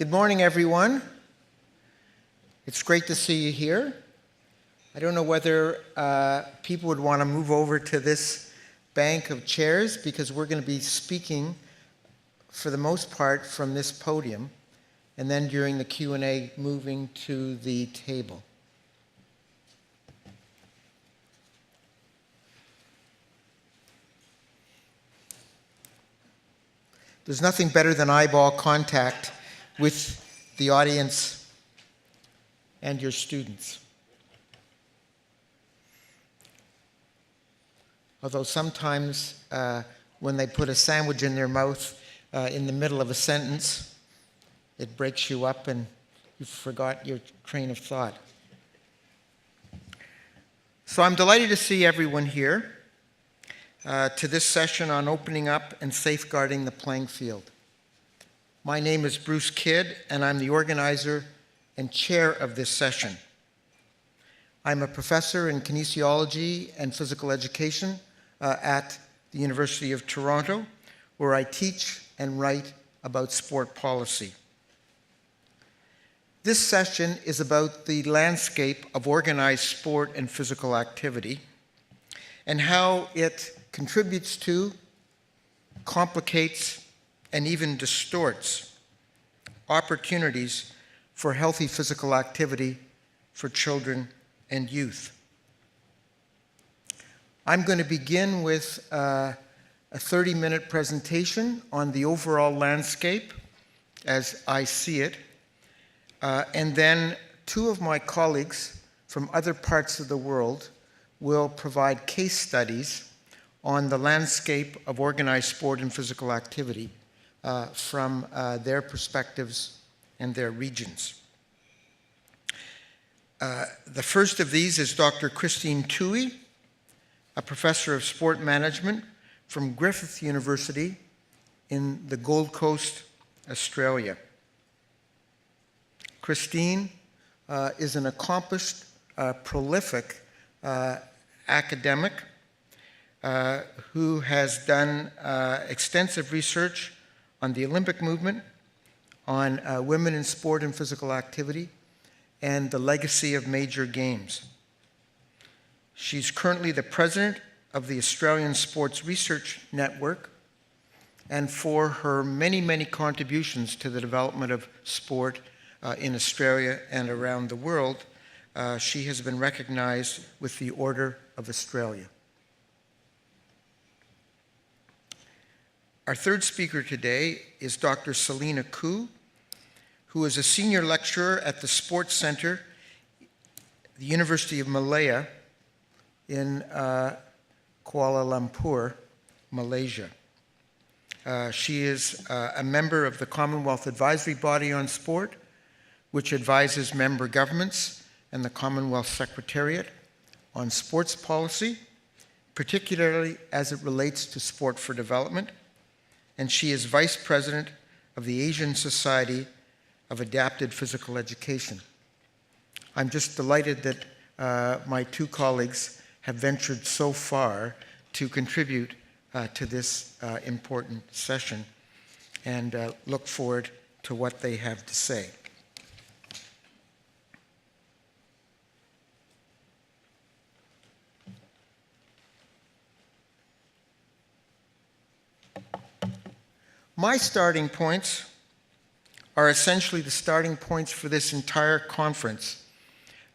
Good morning, everyone. It's great to see you here. I don't know whether people would want to move over to this bank of chairs because we're going to be speaking, for the most part, from this podium, and then during the Q&A, moving to the table. There's nothing better than eyeball contact with the audience and your students. Although sometimes when they put a sandwich in their mouth in the middle of a sentence, it breaks you up and you forgot your train of thought. So I'm delighted to see everyone here to this session on opening up and safeguarding the playing field. My name is Bruce Kidd, and I'm the organizer and chair of this session. I'm a professor in kinesiology and physical education at the University of Toronto, where I teach and write about sport policy. This session is about the landscape of organized sport and physical activity and how it contributes to, complicates, and even distorts opportunities for healthy physical activity for children and youth. I'm going to begin with a 30-minute presentation on the overall landscape as I see it, and then two of my colleagues from other parts of the world will provide case studies on the landscape of organized sport and physical activity from their perspectives and their regions. The first of these is Dr. Kristine Toohey, a professor of sport management from Griffith University in the Gold Coast, Australia. Kristine is an accomplished, prolific academic who has done extensive research on the Olympic movement, on women in sport and physical activity, and the legacy of major games. She's currently the president of the Australian Sports Research Network, and for her many, many contributions to the development of sport in Australia and around the world, she has been recognized with the Order of Australia. Our third speaker today is Dr. Selina Khoo, who is a senior lecturer at the Sports Center, the University of Malaya in Kuala Lumpur, Malaysia. She is a member of the Commonwealth Advisory Body on Sport, which advises member governments and the Commonwealth Secretariat on sports policy, particularly as it relates to sport for development. And she is vice president of the Asian Society of Adapted Physical Education. I'm just delighted that my two colleagues have ventured so far to contribute to this important session, and look forward to what they have to say. My starting points are essentially the starting points for this entire conference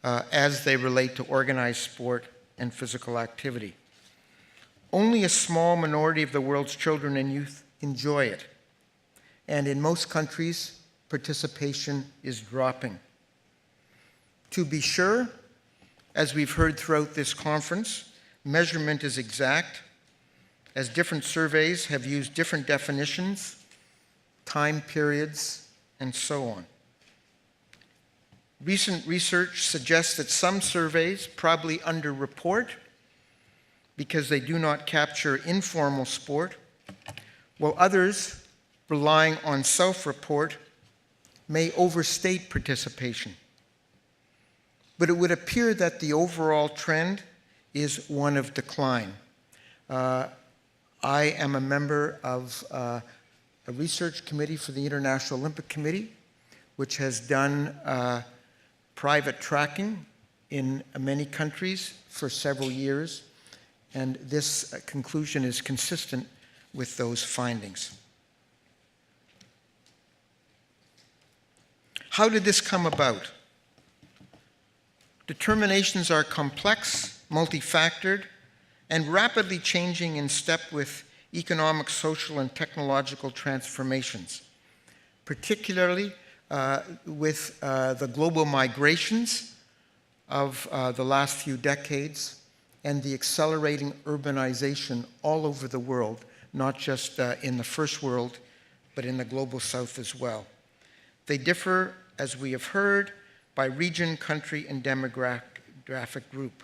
as they relate to organized sport and physical activity. Only a small minority of the world's children and youth enjoy it, and in most countries, participation is dropping. To be sure, as we've heard throughout this conference, measurement is exact, as different surveys have used different definitions, time periods, and so on. Recent research suggests that some surveys probably underreport because they do not capture informal sport, while others, relying on self-report, may overstate participation. But it would appear that the overall trend is one of decline. I am a member of a research committee for the International Olympic Committee, which has done private tracking in many countries for several years, and this conclusion is consistent with those findings. How did this come about? Determinations are complex, multifactored, and rapidly changing in step with economic, social, and technological transformations, particularly with the global migrations of the last few decades and the accelerating urbanization all over the world, not just in the first world, but in the global south as well. They differ, as we have heard, by region, country, and demographic group.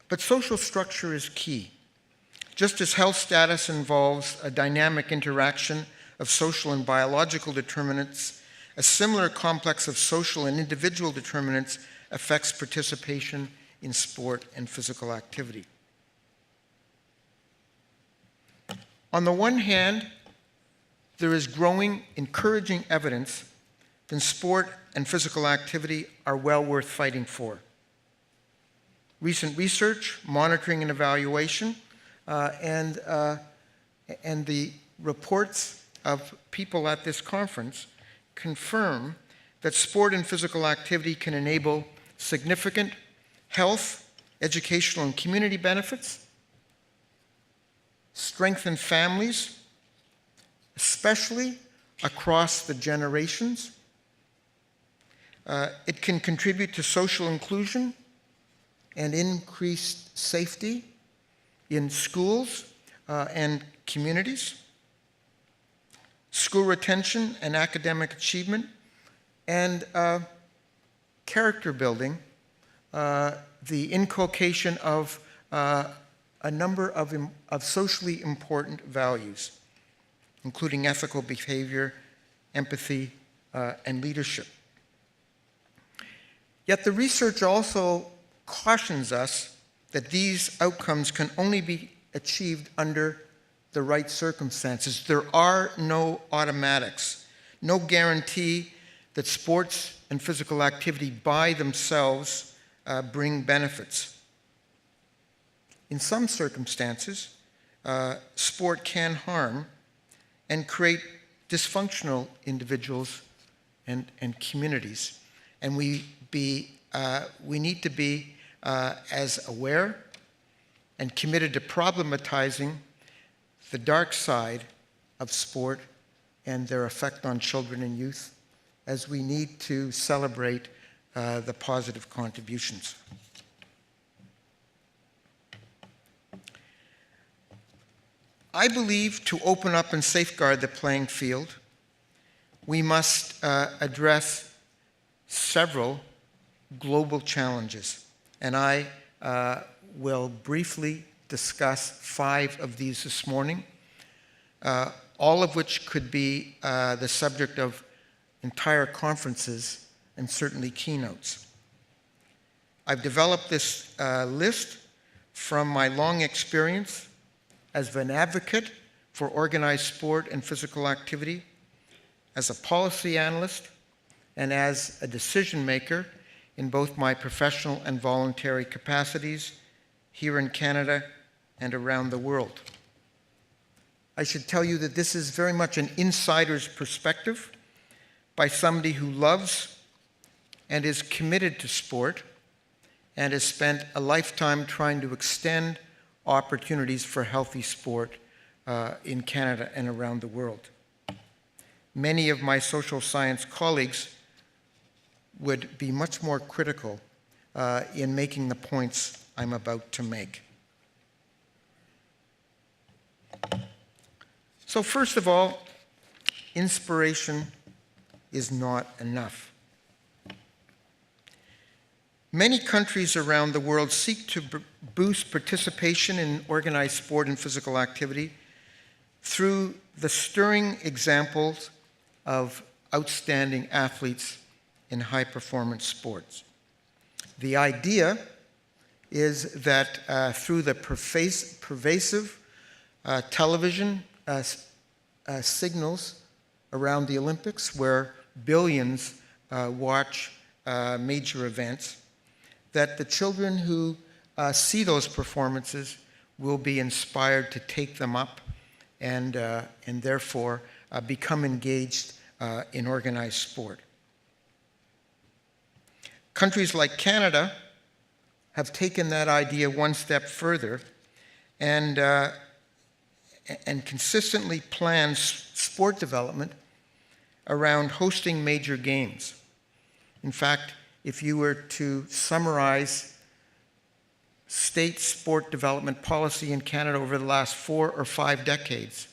But social structure is key. Just as health status involves a dynamic interaction of social and biological determinants, a similar complex of social and individual determinants affects participation in sport and physical activity. On the one hand, there is growing, encouraging evidence that sport and physical activity are well worth fighting for. Recent research, monitoring and evaluation, and the reports of people at this conference confirm that sport and physical activity can enable significant health, educational, and community benefits, strengthen families, especially across the generations. It can contribute to social inclusion and increased safety in schools and communities, school retention and academic achievement, and character building, the inculcation of a number of socially important values, including ethical behavior, empathy, and leadership. Yet the research also cautions us that these outcomes can only be achieved under the right circumstances. There are no automatics, no guarantee that sports and physical activity by themselves bring benefits. In some circumstances, sport can harm and create dysfunctional individuals and communities. And we need to be as aware and committed to problematizing the dark side of sport and their effect on children and youth, as we need to celebrate the positive contributions. I believe to open up and safeguard the playing field, we must address several global challenges, and I will briefly discuss 5 of these this morning, all of which could be the subject of entire conferences and certainly keynotes. I've developed this list from my long experience as an advocate for organized sport and physical activity, as a policy analyst, and as a decision maker in both my professional and voluntary capacities here in Canada and around the world. I should tell you that this is very much an insider's perspective by somebody who loves and is committed to sport and has spent a lifetime trying to extend opportunities for healthy sport in Canada and around the world. Many of my social science colleagues would be much more critical in making the points I'm about to make. So first of all, inspiration is not enough. Many countries around the world seek to boost participation in organized sport and physical activity through the stirring examples of outstanding athletes in high-performance sports. The idea is that through the pervasive television signals around the Olympics, where billions watch major events, that the children who see those performances will be inspired to take them up and therefore become engaged in organized sport. Countries like Canada have taken that idea one step further and consistently plans sport development around hosting major games. In fact, if you were to summarize state sport development policy in Canada over the last 4 or 5 decades,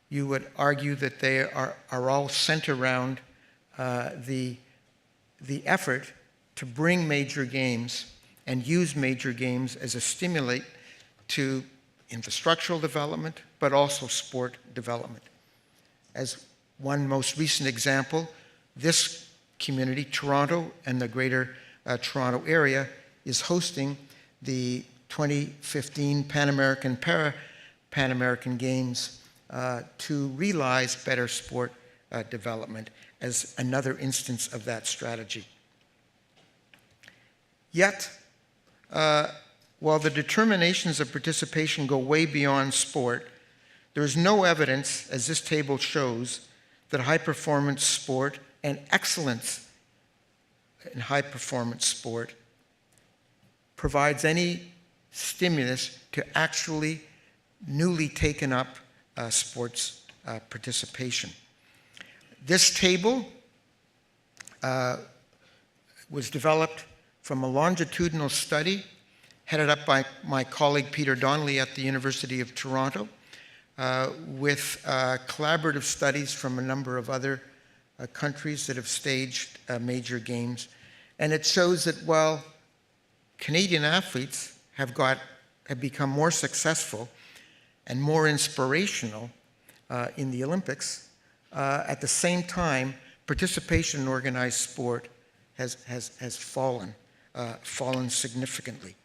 you would argue that they are all centered around the effort to bring major games and use major games as a stimulate to infrastructural development, but also sport development. As one most recent example, this community, Toronto and the Greater Toronto area, is hosting the 2015 Pan American Pan American Games to realize better sport development as another instance of that strategy. Yet, while the determinations of participation go way beyond sport, there is no evidence, as this table shows, that high-performance sport and excellence in high-performance sport provides any stimulus to actually newly taken up sports participation. This table was developed from a longitudinal study headed up by my colleague Peter Donnelly at the University of Toronto, with collaborative studies from a number of other countries that have staged major games. And it shows that while Canadian athletes have become more successful and more inspirational in the Olympics, at the same time, participation in organized sport has fallen significantly.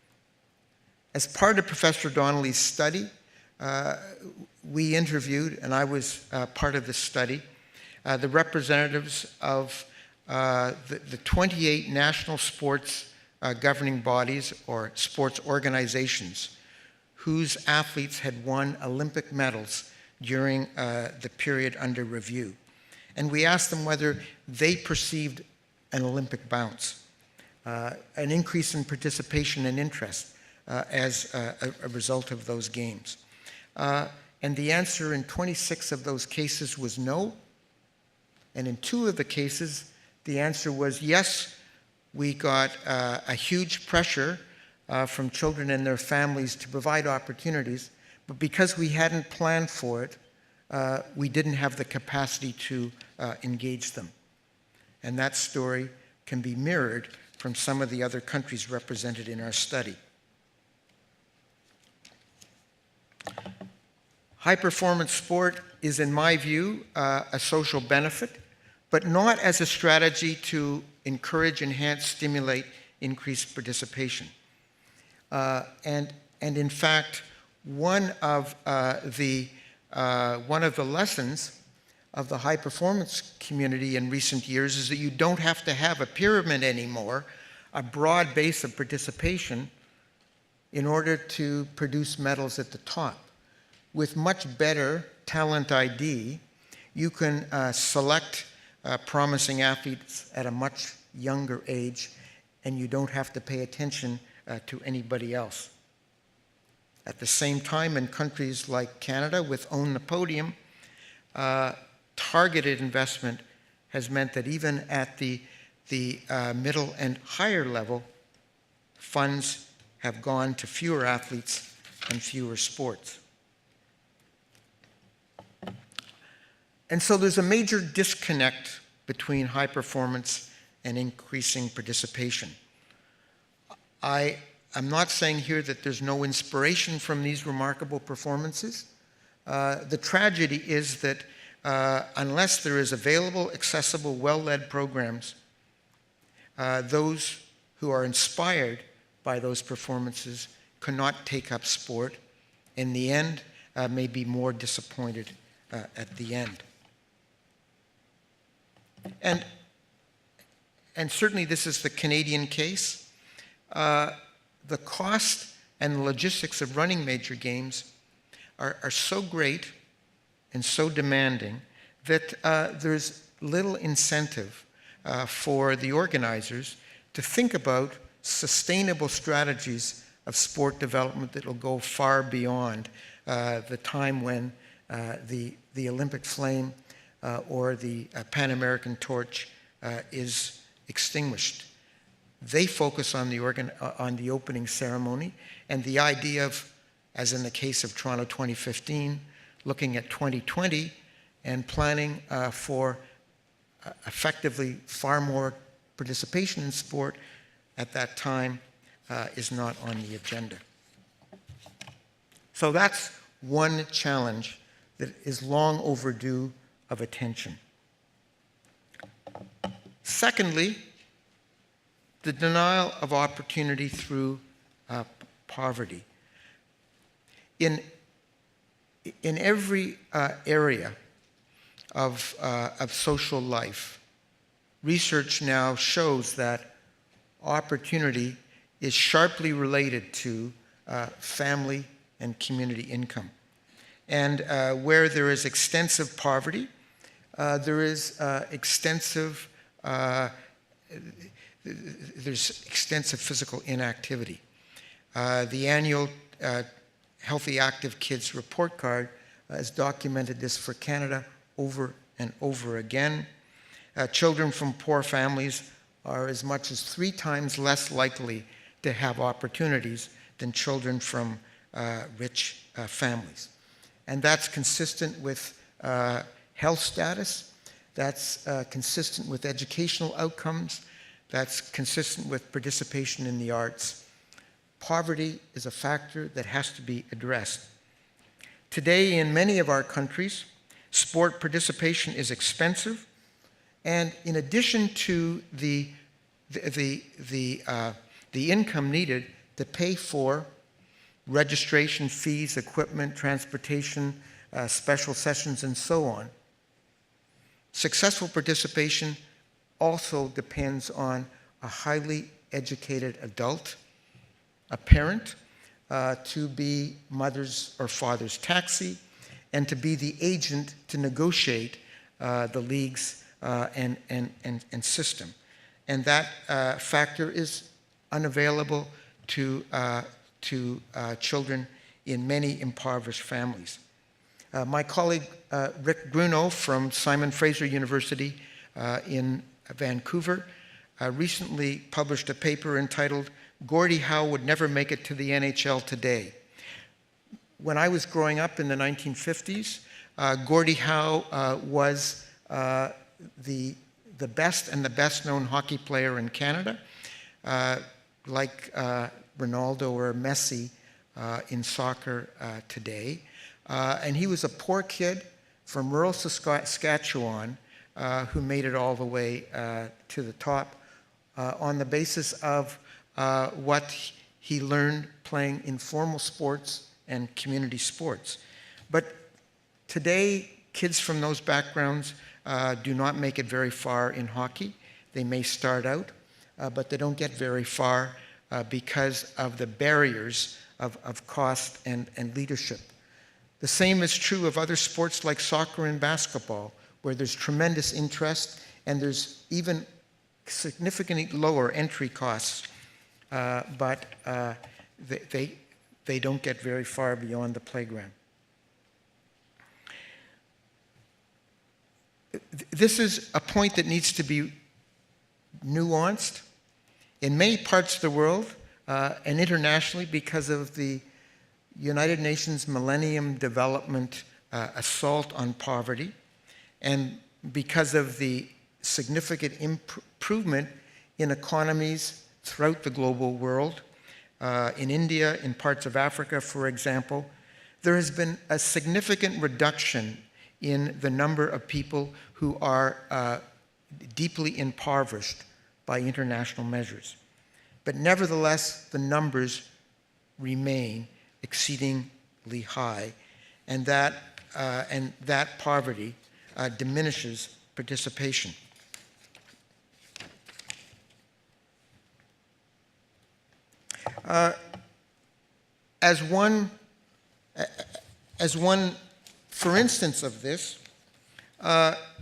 As part of Professor Donnelly's study, we interviewed, and I was part of this study, the representatives of the 28 national sports governing bodies or sports organizations whose athletes had won Olympic medals during the period under review. And we asked them whether they perceived an Olympic bounce, an increase in participation and interest as a result of those games. And the answer in 26 of those cases was no. And in 2 of the cases, the answer was yes, we got a huge pressure from children and their families to provide opportunities, but because we hadn't planned for it, we didn't have the capacity to engage them. And that story can be mirrored from some of the other countries represented in our study. High-performance sport is, in my view, a social benefit, but not as a strategy to encourage, enhance, stimulate increased participation. And in fact, one of the lessons of the high-performance community in recent years is that you don't have to have a pyramid anymore, a broad base of participation, in order to produce medals at the top. With much better talent ID, you can select promising athletes at a much younger age, and you don't have to pay attention to anybody else. At the same time, in countries like Canada, with Own the Podium, targeted investment has meant that even at the middle and higher level, funds have gone to fewer athletes and fewer sports. And so there's a major disconnect between high performance and increasing participation. I'm not saying here that there's no inspiration from these remarkable performances. The tragedy is that unless there is available, accessible, well-led programs, those who are inspired by those performances cannot take up sport. In the end, may be more disappointed at the end. And certainly this is the Canadian case. The cost and the logistics of running major games are so great and so demanding that there's little incentive for the organizers to think about sustainable strategies of sport development that will go far beyond the time when the Olympic flame or the Pan American torch is extinguished. They focus on the opening ceremony and the idea of, as in the case of Toronto 2015, looking at 2020 and planning for effectively far more participation in sport at that time is not on the agenda. So that's one challenge that is long overdue of attention. Secondly, the denial of opportunity through poverty. In every area of social life, research now shows that opportunity is sharply related to family and community income. And where there is extensive poverty, there is extensive physical inactivity. The annual Healthy Active Kids report card has documented this for Canada over and over again. Children from poor families are as much as 3 times less likely to have opportunities than children from rich families. And that's consistent with health status, that's consistent with educational outcomes, that's consistent with participation in the arts. Poverty is a factor that has to be addressed. Today, in many of our countries, sport participation is expensive, and in addition to the income needed to pay for registration fees, equipment, transportation, special sessions, and so on, successful participation also depends on a highly educated adult, a parent, to be mother's or father's taxi, and to be the agent to negotiate the leagues and system. And that factor is unavailable to children in many impoverished families. My colleague Rick Bruno from Simon Fraser University in Vancouver recently published a paper entitled "Gordie Howe Would Never Make It to the NHL Today." When I was growing up in the 1950s, Gordie Howe was the best and the best known hockey player in Canada, like Ronaldo or Messi in soccer today. And he was a poor kid from rural Saskatchewan who made it all the way to the top on the basis of what he learned playing informal sports and community sports. But today, kids from those backgrounds do not make it very far in hockey. They may start out, but they don't get very far because of the barriers of cost and leadership. The same is true of other sports like soccer and basketball, where there's tremendous interest and there's even significantly lower entry costs, but they don't get very far beyond the playground. This is a point that needs to be nuanced. In many parts of the world and internationally, because of the United Nations Millennium Development assault on poverty, and because of the significant improvement in economies throughout the global world, in India, in parts of Africa, for example, there has been a significant reduction in the number of people who are deeply impoverished by international measures. But nevertheless, the numbers remain exceedingly high, and that poverty diminishes participation. As one, for instance of this,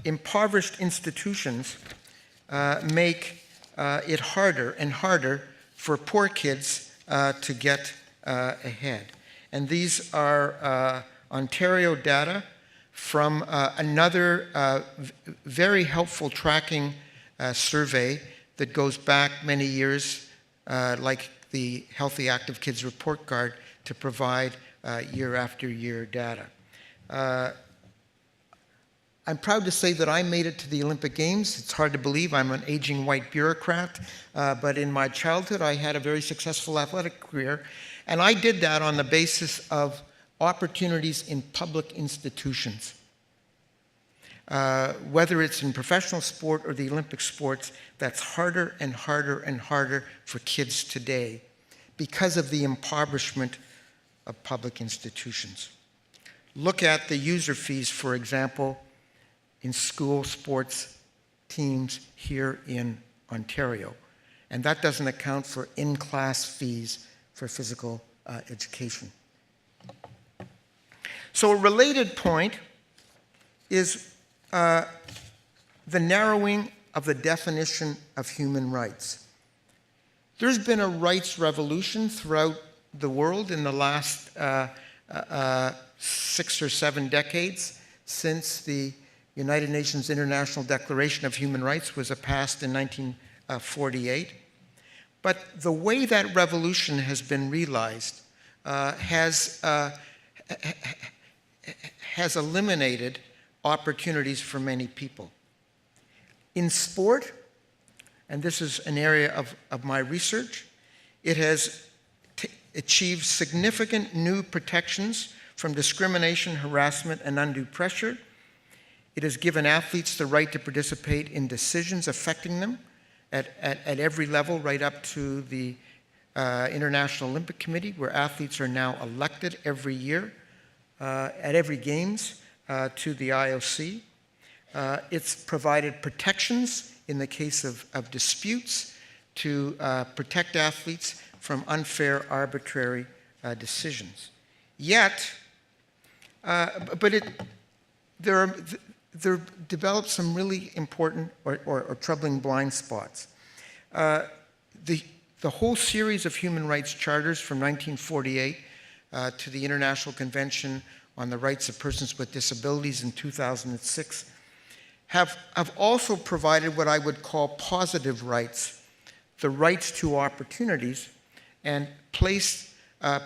impoverished institutions make it harder and harder for poor kids to get ahead. And these are Ontario data from another very helpful tracking survey that goes back many years, like the Healthy Active Kids Report Card, to provide year after year data. I'm proud to say that I made it to the Olympic Games. It's hard to believe I'm an aging white bureaucrat, but in my childhood I had a very successful athletic career, and I did that on the basis of opportunities in public institutions. Whether it's in professional sport or the Olympic sports, that's harder and harder and harder for kids today because of the impoverishment of public institutions. Look at the user fees, for example, in school sports teams here in Ontario. And that doesn't account for in-class fees for physical education. So a related point is the narrowing of the definition of human rights. There's been a rights revolution throughout the world in the last 6 or 7 decades since the United Nations International Declaration of Human Rights was passed in 1948. But the way that revolution has been realized has eliminated opportunities for many people. In sport, and this is an area of my research, it has achieved significant new protections from discrimination, harassment, and undue pressure. It has given athletes the right to participate in decisions affecting them at every level, right up to the International Olympic Committee, where athletes are now elected every year at every Games to the IOC. It's provided protections in the case of disputes to protect athletes from unfair, arbitrary decisions. Yet, there developed some really important or troubling blind spots. The whole series of human rights charters from 1948 to the International Convention on the Rights of Persons with Disabilities in 2006 have also provided what I would call positive rights, the rights to opportunities, and placed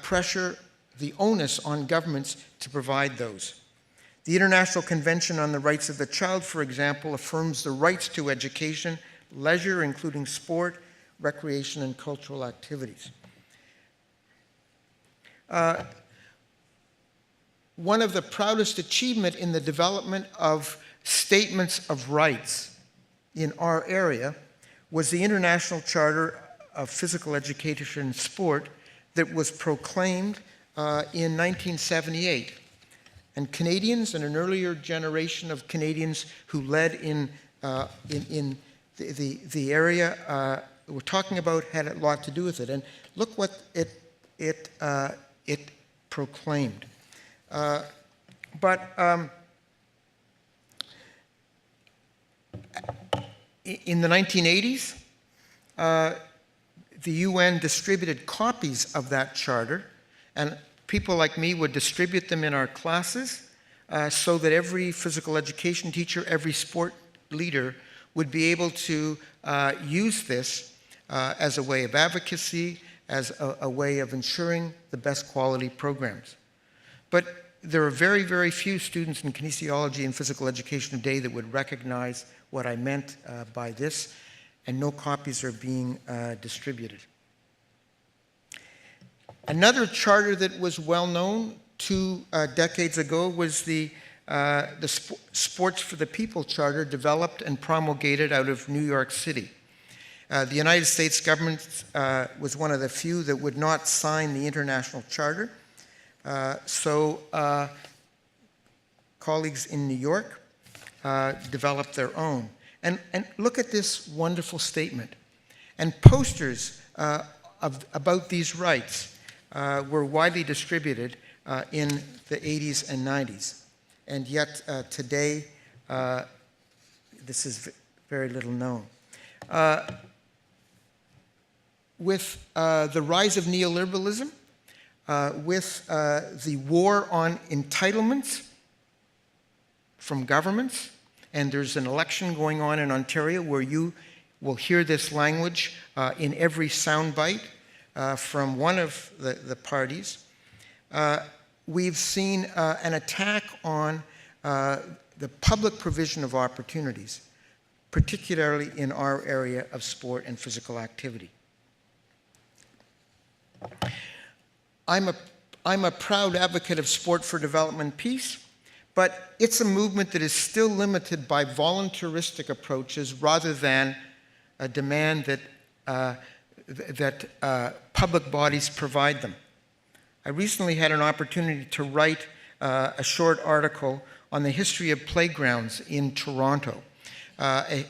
pressure, the onus on governments to provide those. The International Convention on the Rights of the Child, for example, affirms the rights to education, leisure, including sport, recreation, and cultural activities. One of the proudest achievements in the development of statements of rights in our area was the International Charter of Physical Education and Sport that was proclaimed in 1978. And Canadians, and an earlier generation of Canadians who led in the area we're talking about, had a lot to do with it. And look what it proclaimed. In the 1980s, the UN distributed copies of that charter, and people like me would distribute them in our classes so that every physical education teacher, every sport leader would be able to use this as a way of advocacy, as a way of ensuring the best quality programs. But there are very, very few students in kinesiology and physical education today that would recognize what I meant by this, and no copies are being distributed. Another charter that was well known 2 decades ago was the Sports for the People Charter, developed and promulgated out of New York City. The United States government was one of the few that would not sign the international charter. So colleagues in New York developed their own. And look at this wonderful statement. And posters about these rights were widely distributed in the 80s and 90s. And yet today, this is very little known. With the rise of neoliberalism, with the war on entitlements from governments, and there's an election going on in Ontario where you will hear this language in every soundbite from one of the parties. We've seen an attack on the public provision of opportunities, particularly in our area of sport and physical activity. I'm a proud advocate of sport for development and peace, but it's a movement that is still limited by voluntaristic approaches rather than a demand that public bodies provide them. I recently had an opportunity to write a short article on the history of playgrounds in Toronto, a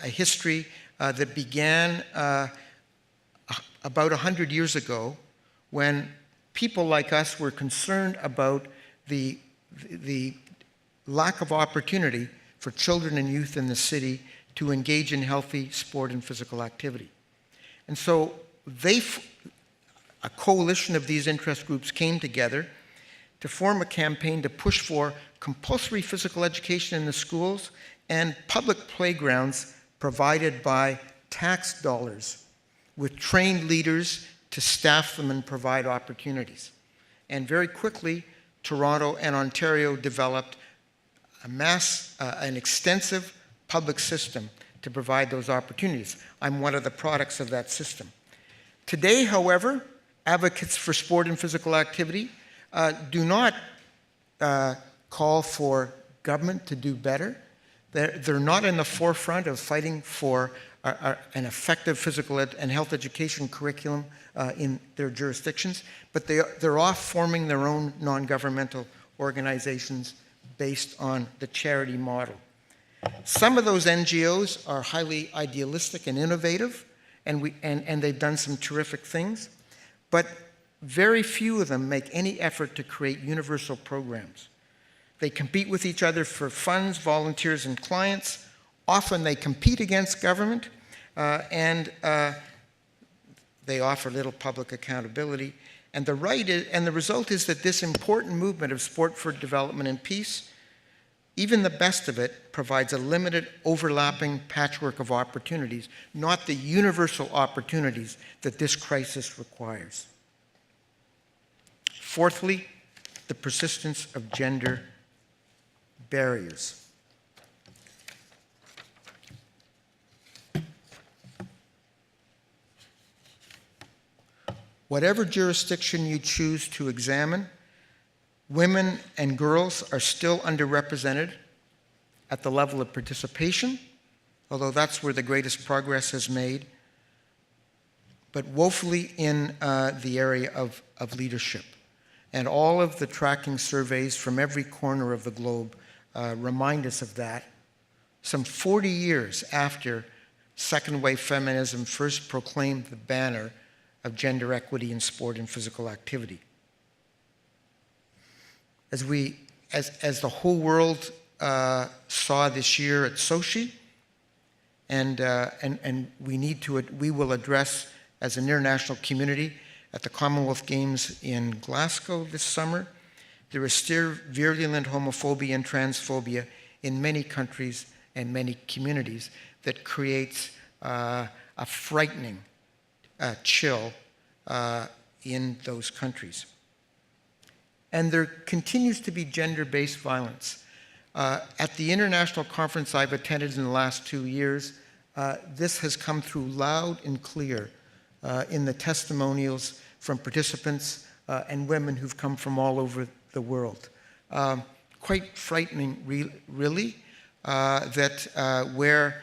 history that began about 100 years ago when people like us were concerned about the lack of opportunity for children and youth in the city to engage in healthy sport and physical activity. And so a coalition of these interest groups came together to form a campaign to push for compulsory physical education in the schools and public playgrounds provided by tax dollars with trained leaders to staff them and provide opportunities. And very quickly, Toronto and Ontario developed an extensive public system to provide those opportunities. I'm one of the products of that system. Today, however, advocates for sport and physical activity do not call for government to do better. They're not in the forefront of fighting for an effective physical and health education curriculum in their jurisdictions, but they're off forming their own non-governmental organizations based on the charity model. Some of those NGOs are highly idealistic and innovative, and they've done some terrific things, but very few of them make any effort to create universal programs. They compete with each other for funds, volunteers, and clients. Often they compete against government, and they offer little public accountability. And the result is that this important movement of sport for development and peace, even the best of it, provides a limited, overlapping patchwork of opportunities, not the universal opportunities that this crisis requires. Fourthly, the persistence of gender barriers. Whatever jurisdiction you choose to examine, women and girls are still underrepresented at the level of participation, although that's where the greatest progress is made, but woefully in the area of leadership. And all of the tracking surveys from every corner of the globe remind us of that. Some 40 years after second wave feminism first proclaimed the banner of gender equity in sport and physical activity. As the whole world saw this year at Sochi, and we will address as an international community at the Commonwealth Games in Glasgow this summer, there is still virulent homophobia and transphobia in many countries and many communities that creates a frightening chill in those countries. And there continues to be gender-based violence. At the international conference I've attended in the last 2 years, this has come through loud and clear in the testimonials from participants and women who've come from all over the world. Quite frightening, really, that where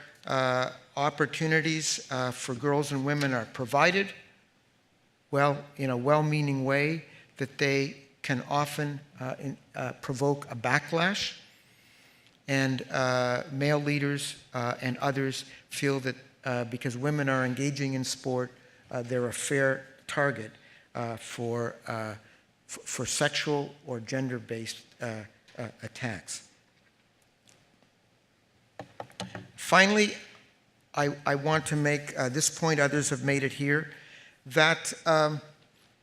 opportunities for girls and women are provided, well, in a well-meaning way, that they can often provoke a backlash, and male leaders and others feel that because women are engaging in sport, they're a fair target for sexual or gender-based attacks. Finally, I want to make this point, others have made it here, that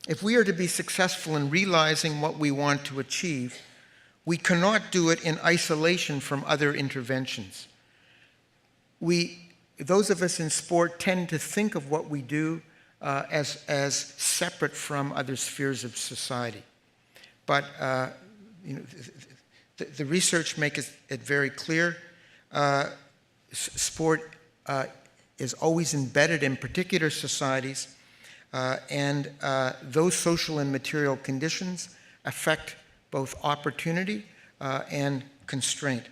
if we are to be successful in realizing what we want to achieve, we cannot do it in isolation from other interventions. Those of us in sport tend to think of what we do as separate from other spheres of society. But the research makes it very clear. Sport is always embedded in particular societies, and those social and material conditions affect both opportunity and constraint.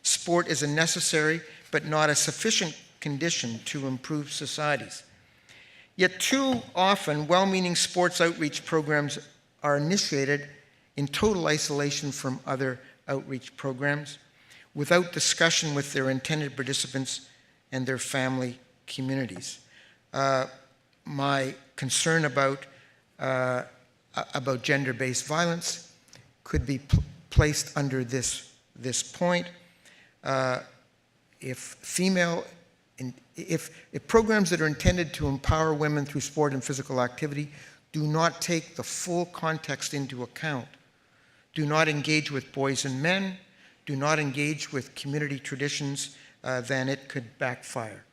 Sport is a necessary but not a sufficient condition to improve societies. Yet too often, well-meaning sports outreach programs are initiated in total isolation from other outreach programs, without discussion with their intended participants and their family communities. My concern about gender-based violence could be placed under this point. If programs that are intended to empower women through sport and physical activity do not take the full context into account, do not engage with boys and men, do not engage with community traditions, then it could backfire.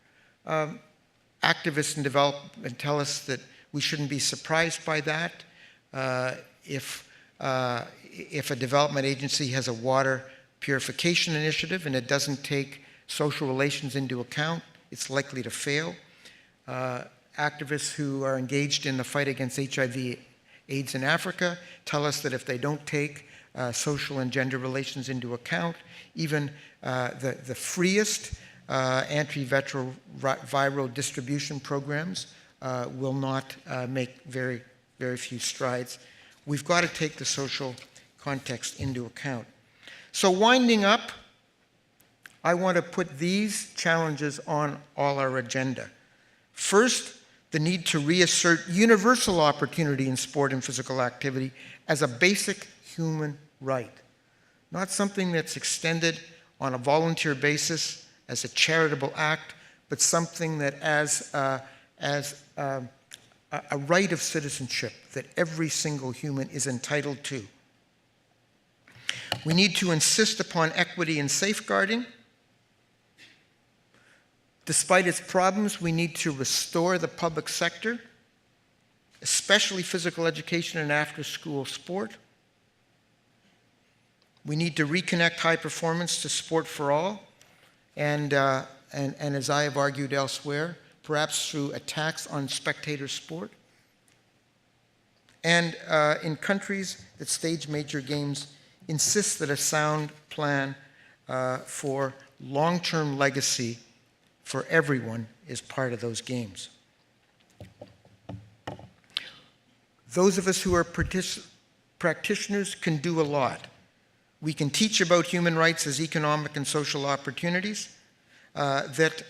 Activists in development tell us that we shouldn't be surprised by that. If a development agency has a water purification initiative and it doesn't take social relations into account, it's likely to fail. Activists who are engaged in the fight against HIV/AIDS in Africa tell us that if they don't take social and gender relations into account, even the freest antiretroviral distribution programs will not make very, very few strides. We've got to take the social context into account. So winding up, I want to put these challenges on all our agenda. First, the need to reassert universal opportunity in sport and physical activity as a basic human right, not something that's extended on a volunteer basis as a charitable act, but something that as a right of citizenship that every single human is entitled to. We need to insist upon equity and safeguarding. Despite its problems, we need to restore the public sector, especially physical education and after-school sport. We need to reconnect high performance to sport for all, and as I have argued elsewhere, perhaps through a tax on spectator sport. And in countries that stage major games, insist that a sound plan for long-term legacy for everyone is part of those games. Those of us who are practitioners can do a lot. We can teach about human rights as economic and social opportunities that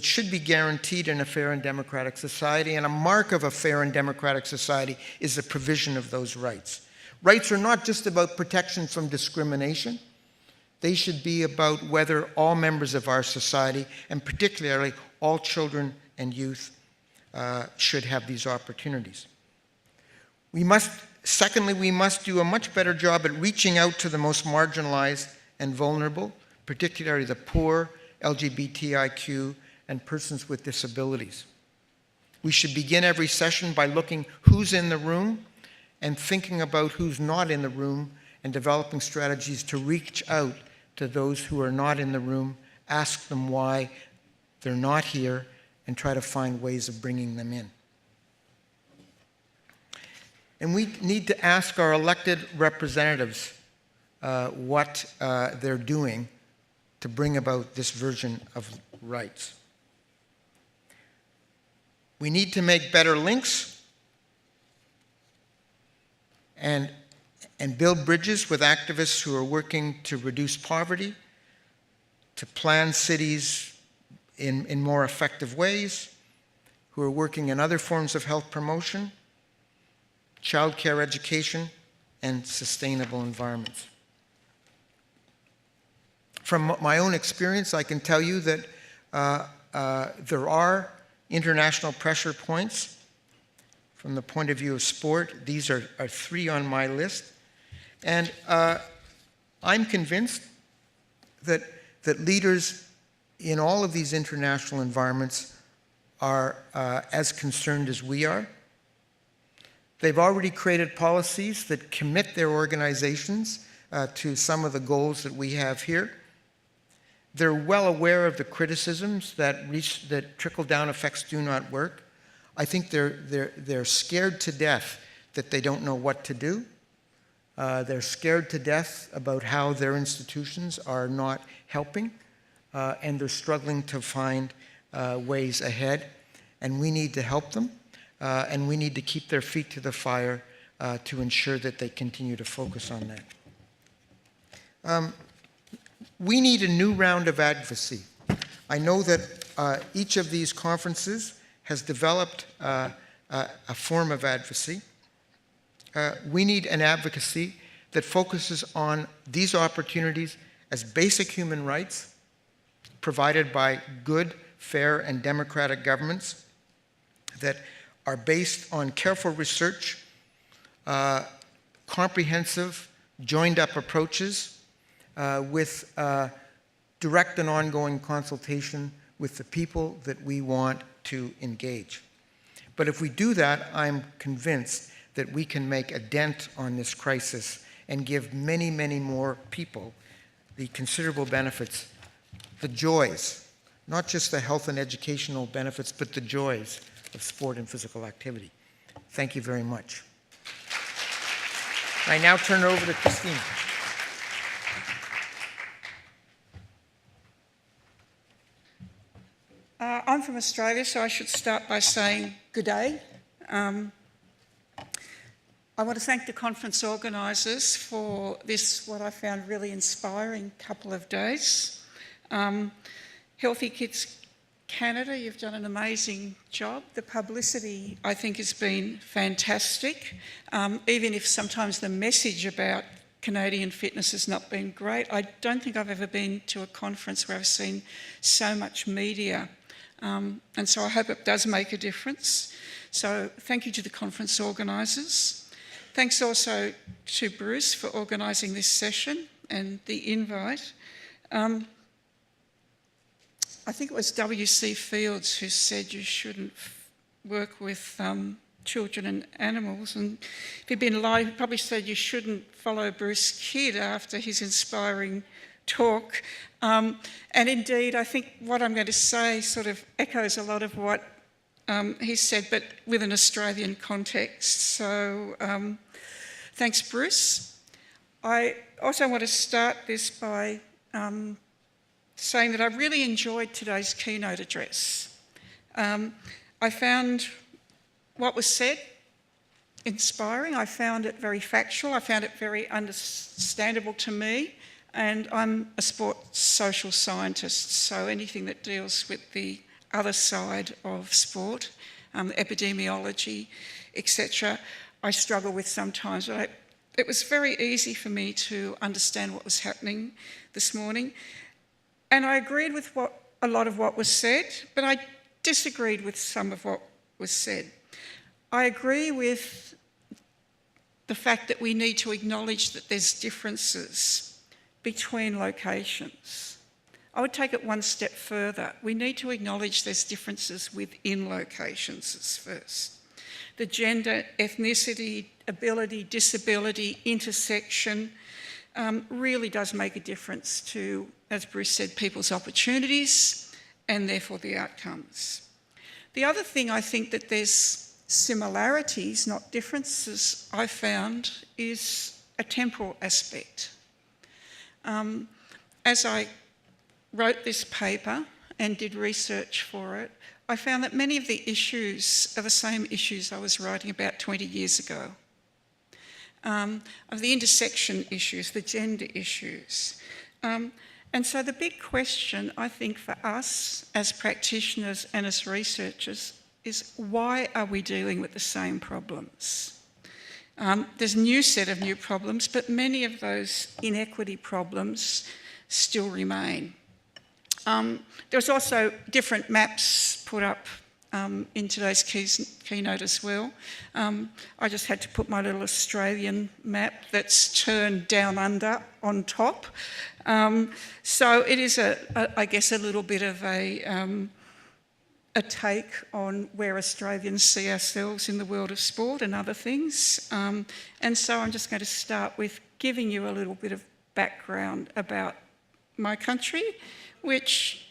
should be guaranteed in a fair and democratic society, and a mark of a fair and democratic society is the provision of those rights. Rights are not just about protection from discrimination. They should be about whether all members of our society, and particularly all children and youth, should have these opportunities. Secondly, we must do a much better job at reaching out to the most marginalized and vulnerable, particularly the poor, LGBTIQ, and persons with disabilities. We should begin every session by looking who's in the room and thinking about who's not in the room and developing strategies to reach out to those who are not in the room, ask them why they're not here, and try to find ways of bringing them in. And we need to ask our elected representatives what they're doing to bring about this version of rights. We need to make better links and build bridges with activists who are working to reduce poverty, to plan cities in more effective ways, who are working in other forms of health promotion, childcare education, and sustainable environments. From my own experience, I can tell you that there are international pressure points. From the point of view of sport, these are 3 on my list. And I'm convinced that leaders in all of these international environments are as concerned as we are. They've already created policies that commit their organizations to some of the goals that we have here. They're well aware of the criticisms that trickle-down effects do not work. I think they're scared to death that they don't know what to do. They're scared to death about how their institutions are not helping, and they're struggling to find ways ahead. And we need to help them, and we need to keep their feet to the fire to ensure that they continue to focus on that. We need a new round of advocacy. I know that each of these conferences has developed a form of advocacy. We need an advocacy that focuses on these opportunities as basic human rights provided by good, fair, and democratic governments that are based on careful research, comprehensive, joined-up approaches with direct and ongoing consultation with the people that we want to engage. But if we do that, I'm convinced that we can make a dent on this crisis and give many, many more people the considerable benefits, the joys, not just the health and educational benefits, but the joys of sport and physical activity. Thank you very much. I now turn it over to Kristine. I'm from Australia, so I should start by saying good day. I want to thank the conference organisers for this, what I found really inspiring couple of days. Healthy Kids Canada, you've done an amazing job. The publicity, I think, has been fantastic, even if sometimes the message about Canadian fitness has not been great. I don't think I've ever been to a conference where I've seen so much media. And so I hope it does make a difference. So thank you to the conference organisers. Thanks also to Bruce for organising this session and the invite. I think it was W.C. Fields who said you shouldn't work with children and animals. And if he'd been alive, he probably said you shouldn't follow Bruce Kidd after his inspiring talk. And indeed, I think what I'm going to say sort of echoes a lot of what he said, but with an Australian context. So thanks, Bruce. I also want to start this by saying that I really enjoyed today's keynote address. I found what was said inspiring. I found it very factual. I found it very understandable to me. And I'm a sports social scientist, so anything that deals with the other side of sport, epidemiology, etc., I struggle with sometimes. But it was very easy for me to understand what was happening this morning. And I agreed with a lot of what was said, but I disagreed with some of what was said. I agree with the fact that we need to acknowledge that there's differences between locations. I would take it one step further. We need to acknowledge there's differences within locations first. The gender, ethnicity, ability, disability, intersection really does make a difference to, as Bruce said, people's opportunities and therefore the outcomes. The other thing I think that there's similarities, not differences, I found is a temporal aspect. As I wrote this paper and did research for it, I found that many of the issues are the same issues I was writing about 20 years ago. Of the intersection issues, the gender issues. And so the big question, I think, for us as practitioners and as researchers is why are we dealing with the same problems? There's a new set of new problems, but many of those inequity problems still remain. There's also different maps put up in today's keynote as well. I just had to put my little Australian map that's turned down under on top. So it is, I guess, a little bit of a take on where Australians see ourselves in the world of sport and other things. And so I'm just going to start with giving you a little bit of background about my country, which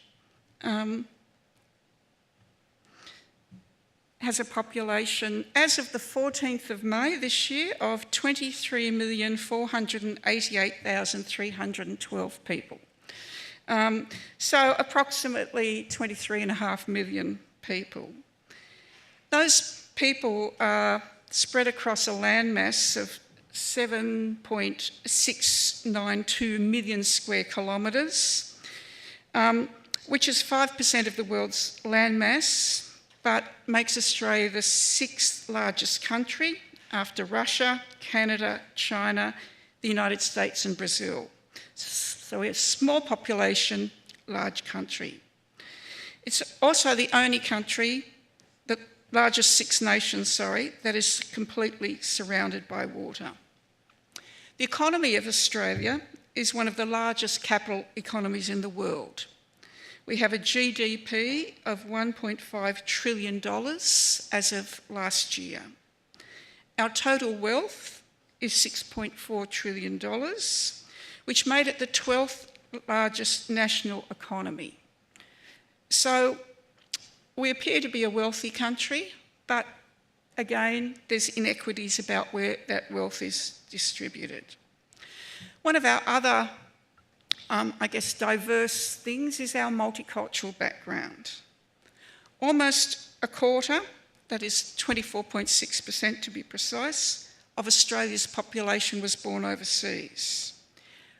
has a population, as of the 14th of May this year, of 23,488,312 people. So approximately 23.5 million people. Those people are spread across a landmass of 7.692 million square kilometres, which is 5% of the world's landmass, but makes Australia the 6th largest country after Russia, Canada, China, the United States and Brazil. So we have small population, large country. It's also the only country, the largest 6 nations, that is completely surrounded by water. The economy of Australia is one of the largest capital economies in the world. We have a GDP of $1.5 trillion as of last year. Our total wealth is $6.4 trillion, which made it the 12th largest national economy. So we appear to be a wealthy country, but again, there's inequities about where that wealth is distributed. One of our other I guess, diverse things is our multicultural background. Almost a quarter, that is 24.6% to be precise, of Australia's population was born overseas.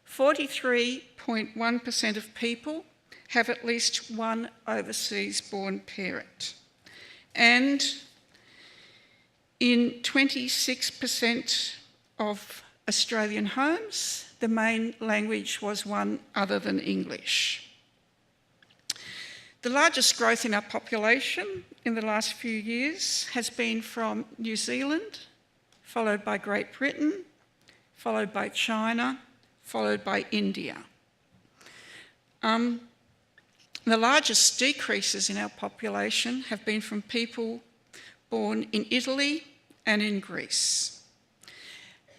43.1% of people have at least one overseas born parent. And in 26% of Australian homes, the main language was one other than English. The largest growth in our population in the last few years has been from New Zealand, followed by Great Britain, followed by China, followed by India. The largest decreases in our population have been from people born in Italy and in Greece.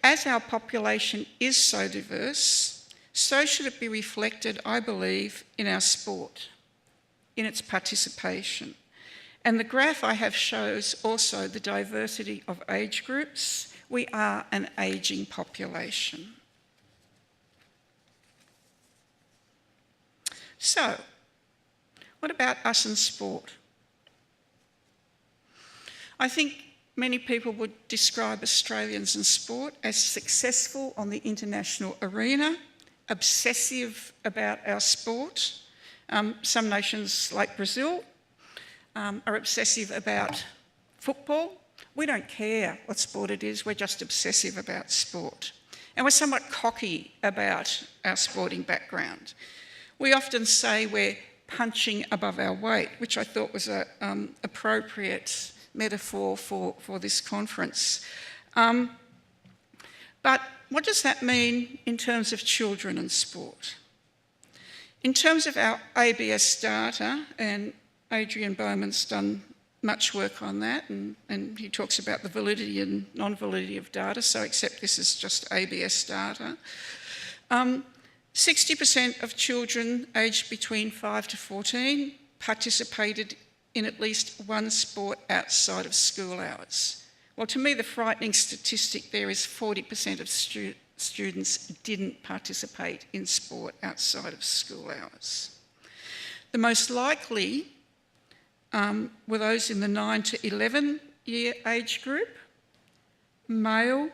As our population is so diverse, so should it be reflected, I believe, in our sport, in its participation. And the graph I have shows also the diversity of age groups. We are an ageing population. So, what about us in sport? I think many people would describe Australians in sport as successful on the international arena, obsessive about our sport. Some nations like Brazil are obsessive about football. We don't care what sport it is, we're just obsessive about sport. And we're somewhat cocky about our sporting background. We often say we're punching above our weight, which I thought was an appropriate metaphor for this conference. But what does that mean in terms of children and sport? In terms of our ABS data, and Adrian Bowman's done much work on that, and he talks about the validity and non-validity of data, so except this is just ABS data. 60% of children aged between 5 to 14 participated in at least one sport outside of school hours. Well, to me, the frightening statistic there is 40% of students didn't participate in sport outside of school hours. The most likely were those in the 9 to 11 year age group, male,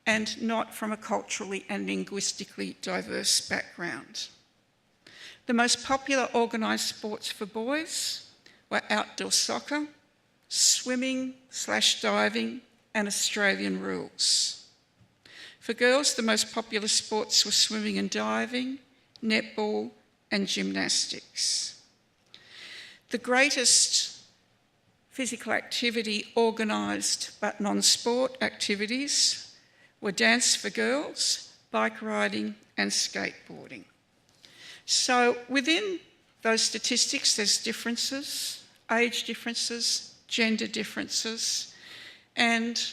and not from a culturally and linguistically diverse background. The most popular organised sports for boys were outdoor soccer, swimming/diving, and Australian rules. For girls, the most popular sports were swimming and diving, netball, and gymnastics. The greatest physical activity organised but non-sport activities were dance for girls, bike riding, and skateboarding. So within those statistics, there's differences, age differences, gender differences, and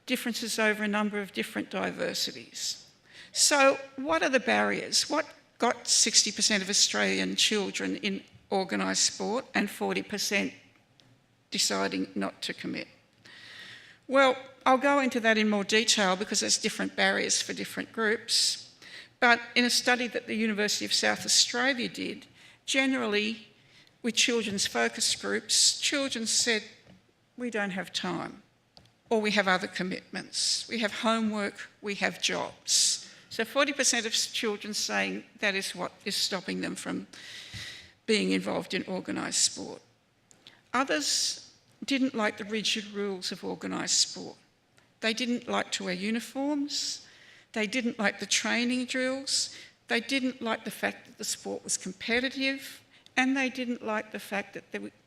differences over a number of different diversities. So what are the barriers? What got 60% of Australian children in organised sport and 40% deciding not to commit? Well, I'll go into that in more detail because there's different barriers for different groups. But in a study that the University of South Australia did, generally with children's focus groups, children said, we don't have time, or we have other commitments. We have homework, we have jobs. So 40% of children saying that is what is stopping them from being involved in organised sport. Others didn't like the rigid rules of organised sport. They didn't like to wear uniforms, they didn't like the training drills, they didn't like the fact that the sport was competitive, and they didn't like the fact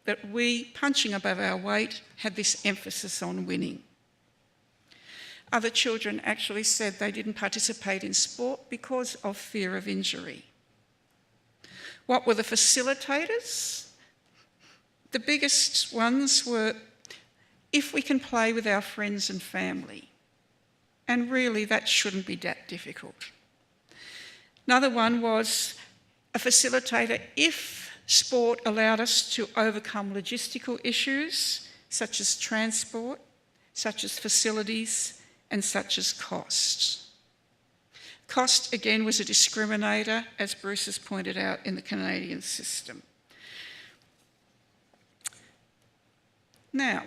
that we, punching above our weight, had this emphasis on winning. Other children actually said they didn't participate in sport because of fear of injury. What were the facilitators? The biggest ones were, if we can play with our friends and family. And really, that shouldn't be that difficult. Another one was a facilitator, if sport allowed us to overcome logistical issues, such as transport, such as facilities, and such as cost. Cost, again, was a discriminator, as Bruce has pointed out, in the Canadian system. Now,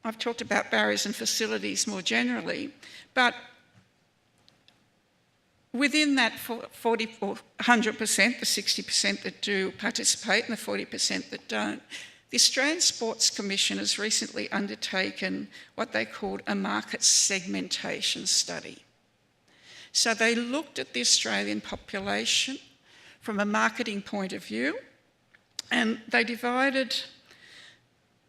I've talked about barriers and facilities more generally, but within that 40 or 100%, the 60% that do participate and the 40% that don't, the Australian Sports Commission has recently undertaken what they called a market segmentation study. So they looked at the Australian population from a marketing point of view, and they divided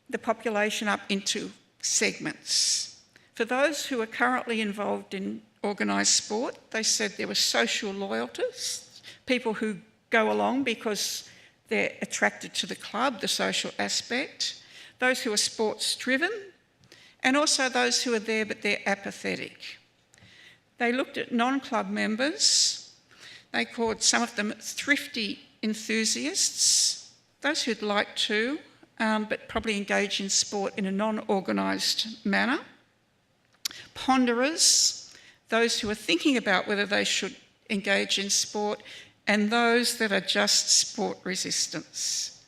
the population up into segments. For those who are currently involved in organised sport, they said there were social loyalists, people who go along because they're attracted to the club, the social aspect, those who are sports driven, and also those who are there but they're apathetic. They looked at non-club members. They called some of them thrifty enthusiasts, those who'd like to, but probably engage in sport in a non-organised manner. Ponderers, those who are thinking about whether they should engage in sport, and those that are just sport resistance.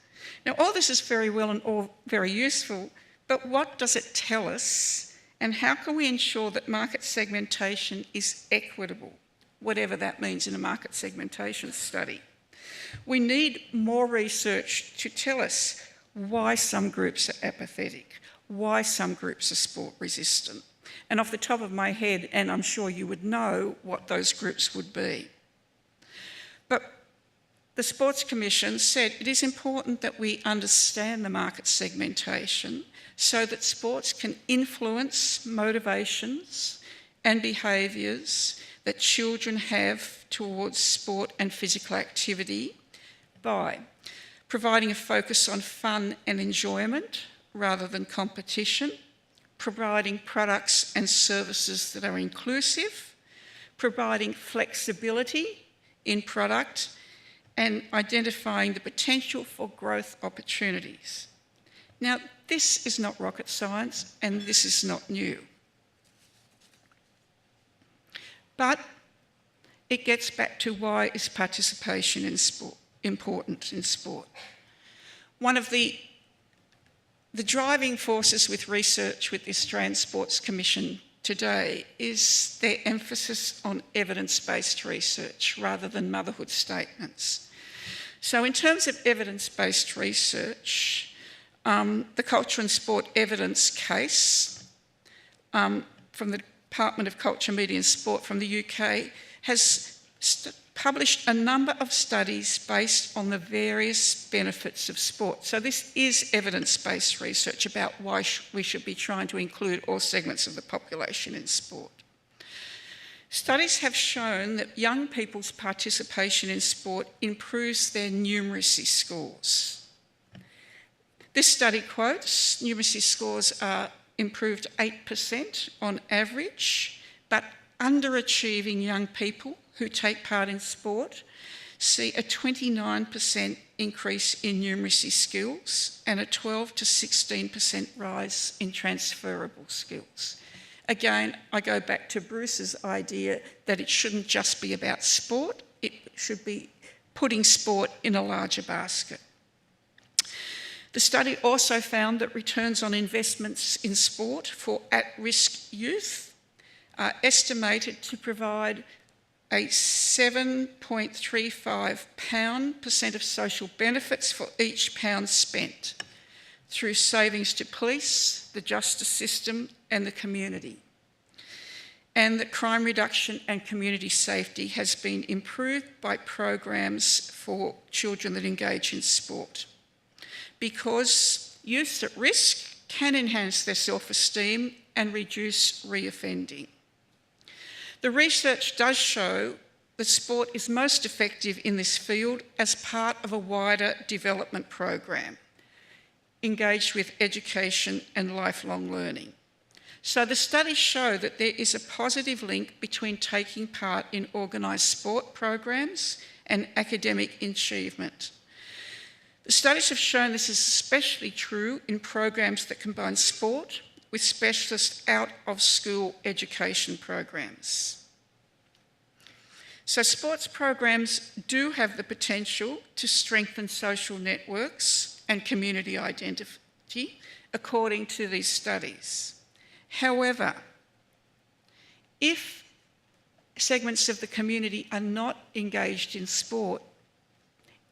Now, all this is very well and all very useful, but what does it tell us? And how can we ensure that market segmentation is equitable, whatever that means in a market segmentation study? We need more research to tell us why some groups are apathetic, why some groups are sport resistant. And off the top of my head, and I'm sure you would know what those groups would be. But the Sports Commission said it is important that we understand the market segmentation so that sports can influence motivations and behaviours that children have towards sport and physical activity by providing a focus on fun and enjoyment rather than competition, providing products and services that are inclusive, providing flexibility in product, and identifying the potential for growth opportunities. Now, this is not rocket science, and this is not new. But it gets back to why is participation in sport important in sport. One of the driving forces with research with the Australian Sports Commission today is their emphasis on evidence-based research rather than motherhood statements. So in terms of evidence-based research, the Culture and Sport evidence case from the Department of Culture, Media and Sport from the UK has published a number of studies based on the various benefits of sport. So this is evidence-based research about why we should be trying to include all segments of the population in sport. Studies have shown that young people's participation in sport improves their numeracy scores. This study quotes, numeracy scores are improved 8% on average, but underachieving young people who take part in sport see a 29% increase in numeracy skills and a 12 to 16% rise in transferable skills. Again, I go back to Bruce's idea that it shouldn't just be about sport, it should be putting sport in a larger basket. The study also found that returns on investments in sport for at-risk youth are estimated to provide a 7.35% of social benefits for each pound spent through savings to police, the justice system and the community. And that crime reduction and community safety has been improved by programs for children that engage in sport. Because youth at risk can enhance their self-esteem and reduce reoffending. The research does show that sport is most effective in this field as part of a wider development program, engaged with education and lifelong learning. So the studies show that there is a positive link between taking part in organised sport programs and academic achievement. The studies have shown this is especially true in programs that combine sport with specialist out-of-school education programs. So sports programs do have the potential to strengthen social networks and community identity, according to these studies. However, if segments of the community are not engaged in sport,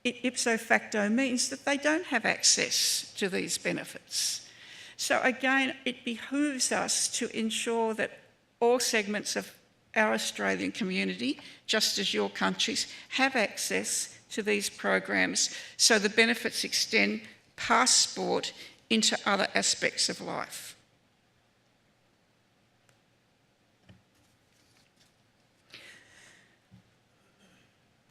it ipso facto means that they don't have access to these benefits. So again, it behooves us to ensure that all segments of our Australian community, just as your countries, have access to these programs so the benefits extend past sport into other aspects of life.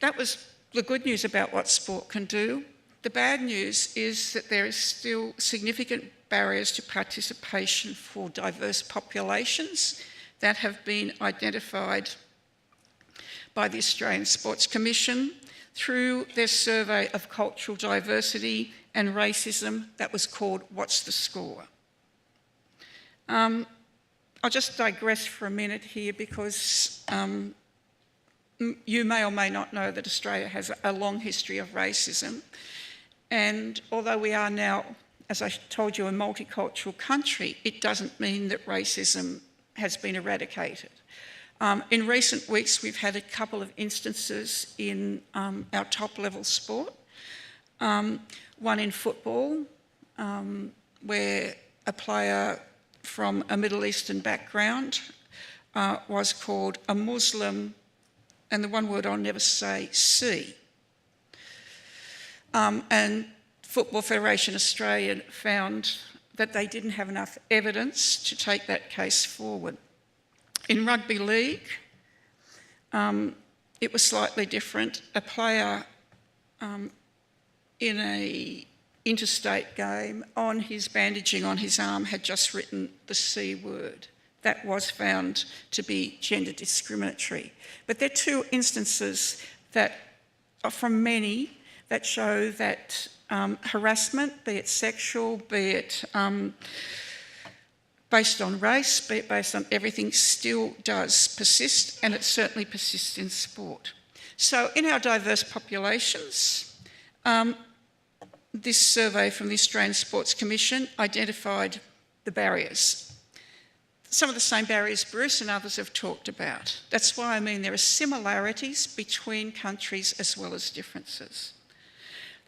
That was the good news about what sport can do. The bad news is that there is still significant barriers to participation for diverse populations that have been identified by the Australian Sports Commission through their survey of cultural diversity and racism that was called What's the Score? I'll just digress for a minute here because you may or may not know that Australia has a long history of racism. And although we are now, as I told you, a multicultural country, it doesn't mean that racism has been eradicated. In recent weeks, we've had a couple of instances in our top-level sport. One in football, where a player from a Middle Eastern background was called a Muslim, and the one word I'll never say, C. And Football Federation Australia found that they didn't have enough evidence to take that case forward. In rugby league, it was slightly different. A player in an interstate game, on his bandaging on his arm, had just written the C word. That was found to be gender discriminatory. But there are two instances that are from many that show that harassment, be it sexual, be it based on race, be it based on everything, still does persist, and it certainly persists in sport. So in our diverse populations, this survey from the Australian Sports Commission identified the barriers. Some of the same barriers Bruce and others have talked about. That's why I mean there are similarities between countries as well as differences.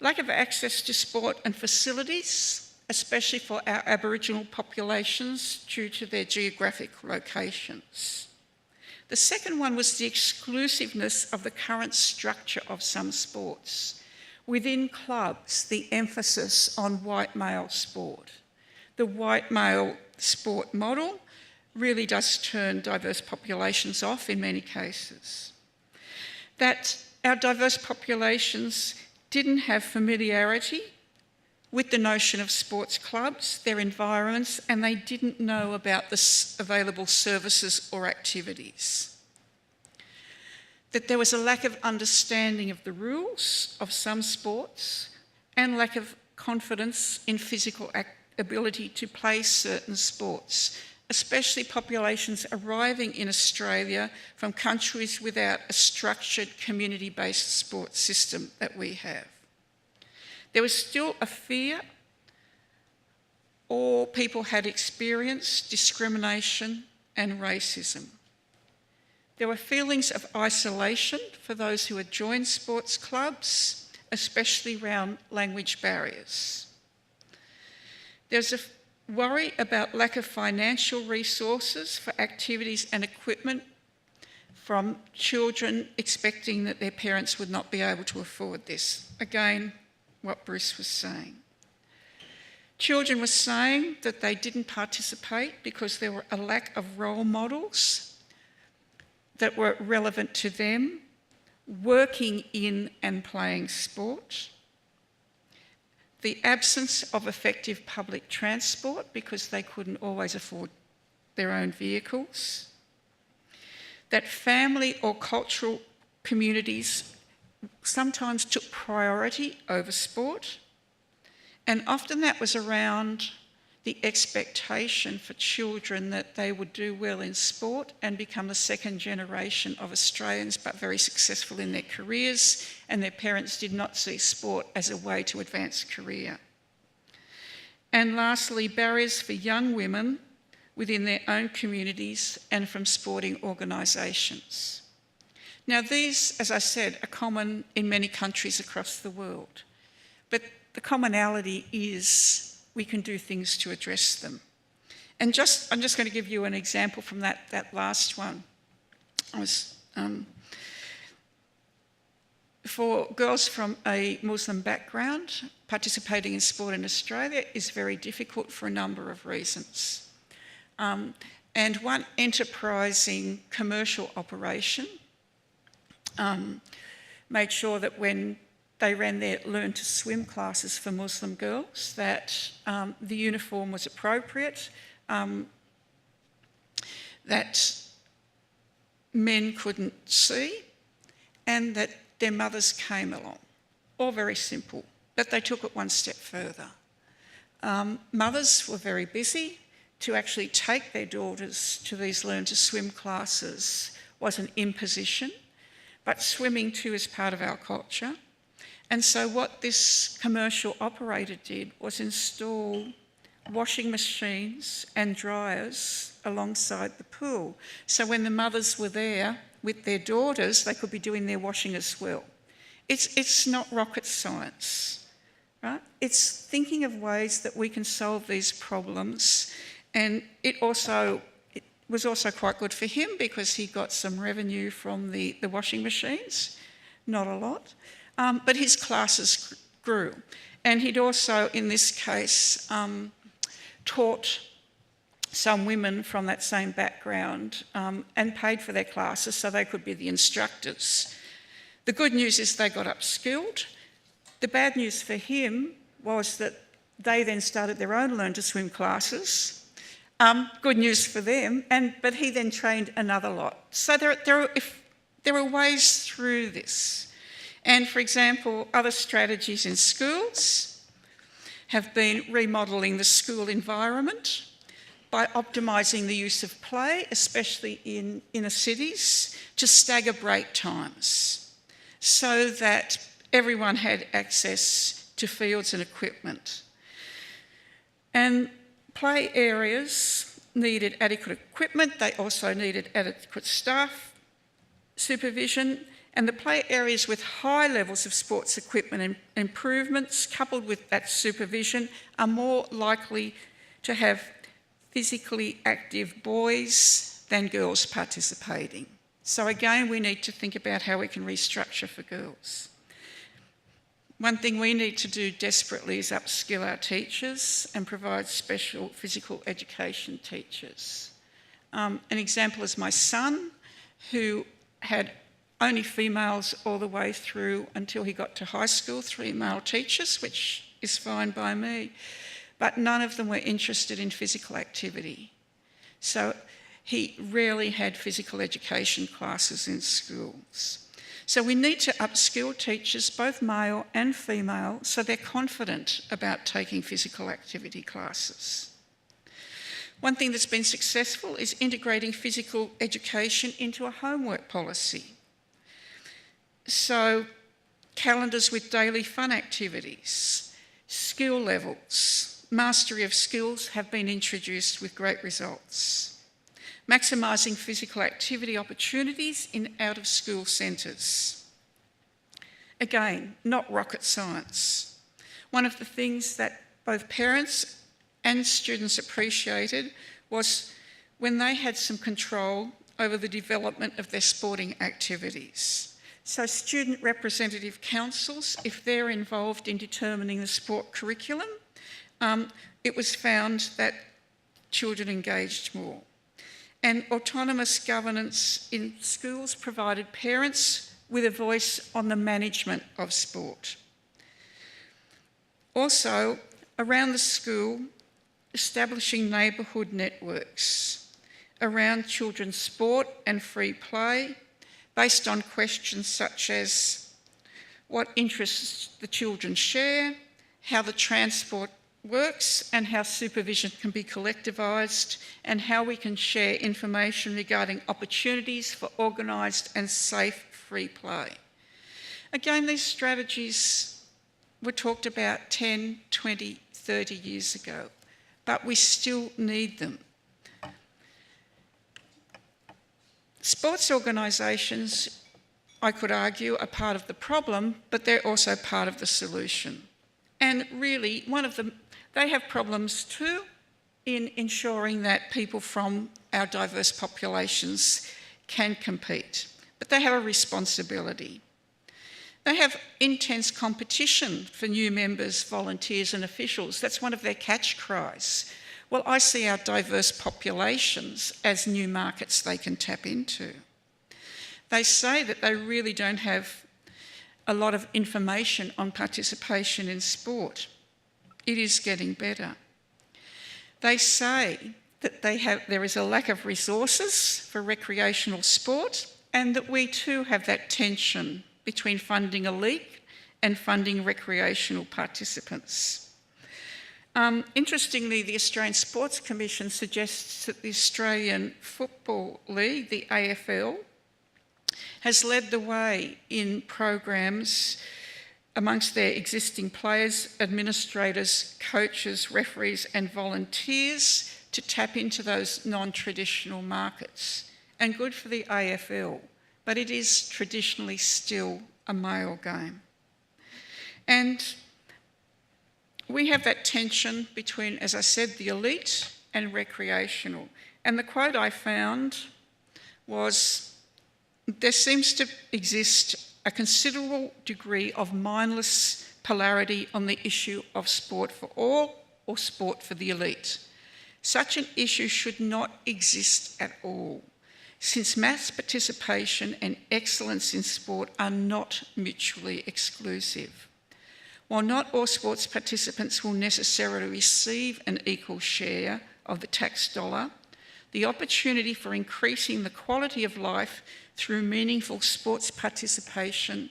Lack of access to sport and facilities, especially for our Aboriginal populations due to their geographic locations. The second one was the exclusiveness of the current structure of some sports. Within clubs, the emphasis on white male sport. The white male sport model really does turn diverse populations off in many cases. That our diverse populations didn't have familiarity with the notion of sports clubs, their environments, and they didn't know about the available services or activities. That there was a lack of understanding of the rules of some sports and lack of confidence in physical ability to play certain sports, especially populations arriving in Australia from countries without a structured community-based sports system that we have. There was still a fear, or people had experienced discrimination and racism. There were feelings of isolation for those who had joined sports clubs, especially around language barriers. There's a worry about lack of financial resources for activities and equipment from children expecting that their parents would not be able to afford this. Again, what Bruce was saying. Children were saying that they didn't participate because there were a lack of role models that were relevant to them, working in and playing sport. The absence of effective public transport because they couldn't always afford their own vehicles. That family or cultural communities sometimes took priority over sport, and often that was around the expectation for children that they would do well in sport and become the second generation of Australians, but very successful in their careers, and their parents did not see sport as a way to advance a career. And lastly, barriers for young women within their own communities and from sporting organisations. Now these, as I said, are common in many countries across the world, but the commonality is we can do things to address them. And I'm just going to give you an example from that last one. For girls from a Muslim background, participating in sport in Australia is very difficult for a number of reasons. And one enterprising commercial operation made sure that when they ran their learn to swim classes for Muslim girls, that the uniform was appropriate, that men couldn't see, and that their mothers came along. All very simple, but they took it one step further. Mothers were very busy. To actually take their daughters to these learn to swim classes was an imposition, but swimming too is part of our culture. And so what this commercial operator did was install washing machines and dryers alongside the pool. So when the mothers were there with their daughters, they could be doing their washing as well. It's not rocket science, right? It's thinking of ways that we can solve these problems. And it was also quite good for him because he got some revenue from the washing machines, not a lot. But his classes grew. And he'd also, in this case, taught some women from that same background and paid for their classes so they could be the instructors. The good news is they got upskilled. The bad news for him was that they then started their own learn to swim classes. Good news for them, but he then trained another lot. So there are ways through this. And for example, other strategies in schools have been remodelling the school environment by optimising the use of play, especially in inner cities, to stagger break times so that everyone had access to fields and equipment. And play areas needed adequate equipment. They also needed adequate staff supervision And the play areas with high levels of sports equipment and improvements, coupled with that supervision, are more likely to have physically active boys than girls participating. So again, we need to think about how we can restructure for girls. One thing we need to do desperately is upskill our teachers and provide special physical education teachers. An example is my son, who had only females all the way through until he got to high school, 3 male teachers, which is fine by me, but none of them were interested in physical activity. So he rarely had physical education classes in schools. So we need to upskill teachers, both male and female, so they're confident about taking physical activity classes. One thing that's been successful is integrating physical education into a homework policy. So calendars with daily fun activities, skill levels, mastery of skills have been introduced with great results. Maximising physical activity opportunities in out-of-school centres. Again, not rocket science. One of the things that both parents and students appreciated was when they had some control over the development of their sporting activities. So student representative councils, if they're involved in determining the sport curriculum, it was found that children engaged more. And autonomous governance in schools provided parents with a voice on the management of sport. Also, around the school, establishing neighbourhood networks around children's sport and free play, based on questions such as what interests the children share, how the transport works and how supervision can be collectivised, and how we can share information regarding opportunities for organised and safe free play. Again, these strategies were talked about 10, 20, 30 years ago, but we still need them. Sports organisations, I could argue, are part of the problem, but they're also part of the solution. And really, they have problems too in ensuring that people from our diverse populations can compete. But they have a responsibility. They have intense competition for new members, volunteers and officials. That's one of their catch cries. Well, I see our diverse populations as new markets they can tap into. They say that they really don't have a lot of information on participation in sport. It is getting better. They say that there is a lack of resources for recreational sport, and that we too have that tension between funding elite and funding recreational participants. Interestingly, the Australian Sports Commission suggests that the Australian Football League, the AFL, has led the way in programs amongst their existing players, administrators, coaches, referees and volunteers to tap into those non-traditional markets. And good for the AFL, but it is traditionally still a male game. And we have that tension between, as I said, the elite and recreational. And the quote I found was, "There seems to exist a considerable degree of mindless polarity on the issue of sport for all or sport for the elite. Such an issue should not exist at all, since mass participation and excellence in sport are not mutually exclusive. While not all sports participants will necessarily receive an equal share of the tax dollar, the opportunity for increasing the quality of life through meaningful sports participation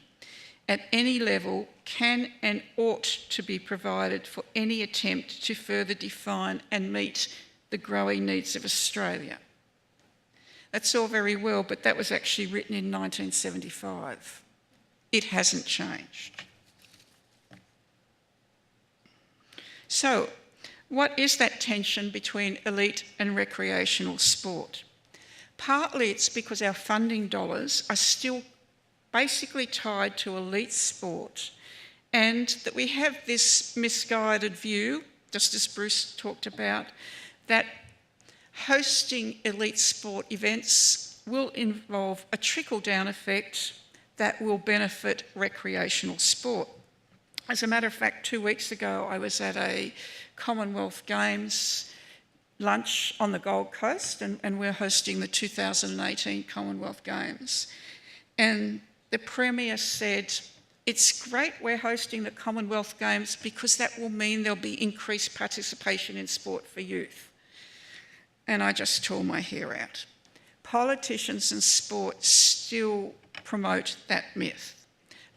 at any level can and ought to be provided for any attempt to further define and meet the growing needs of Australia." That's all very well, but that was actually written in 1975. It hasn't changed. So, what is that tension between elite and recreational sport? Partly it's because our funding dollars are still basically tied to elite sport, and that we have this misguided view, just as Bruce talked about, that hosting elite sport events will involve a trickle-down effect that will benefit recreational sport. As a matter of fact, 2 weeks ago, I was at a Commonwealth Games lunch on the Gold Coast, and we're hosting the 2018 Commonwealth Games. And the Premier said, "It's great we're hosting the Commonwealth Games because that will mean there'll be increased participation in sport for youth." And I just tore my hair out. Politicians and sport still promote that myth,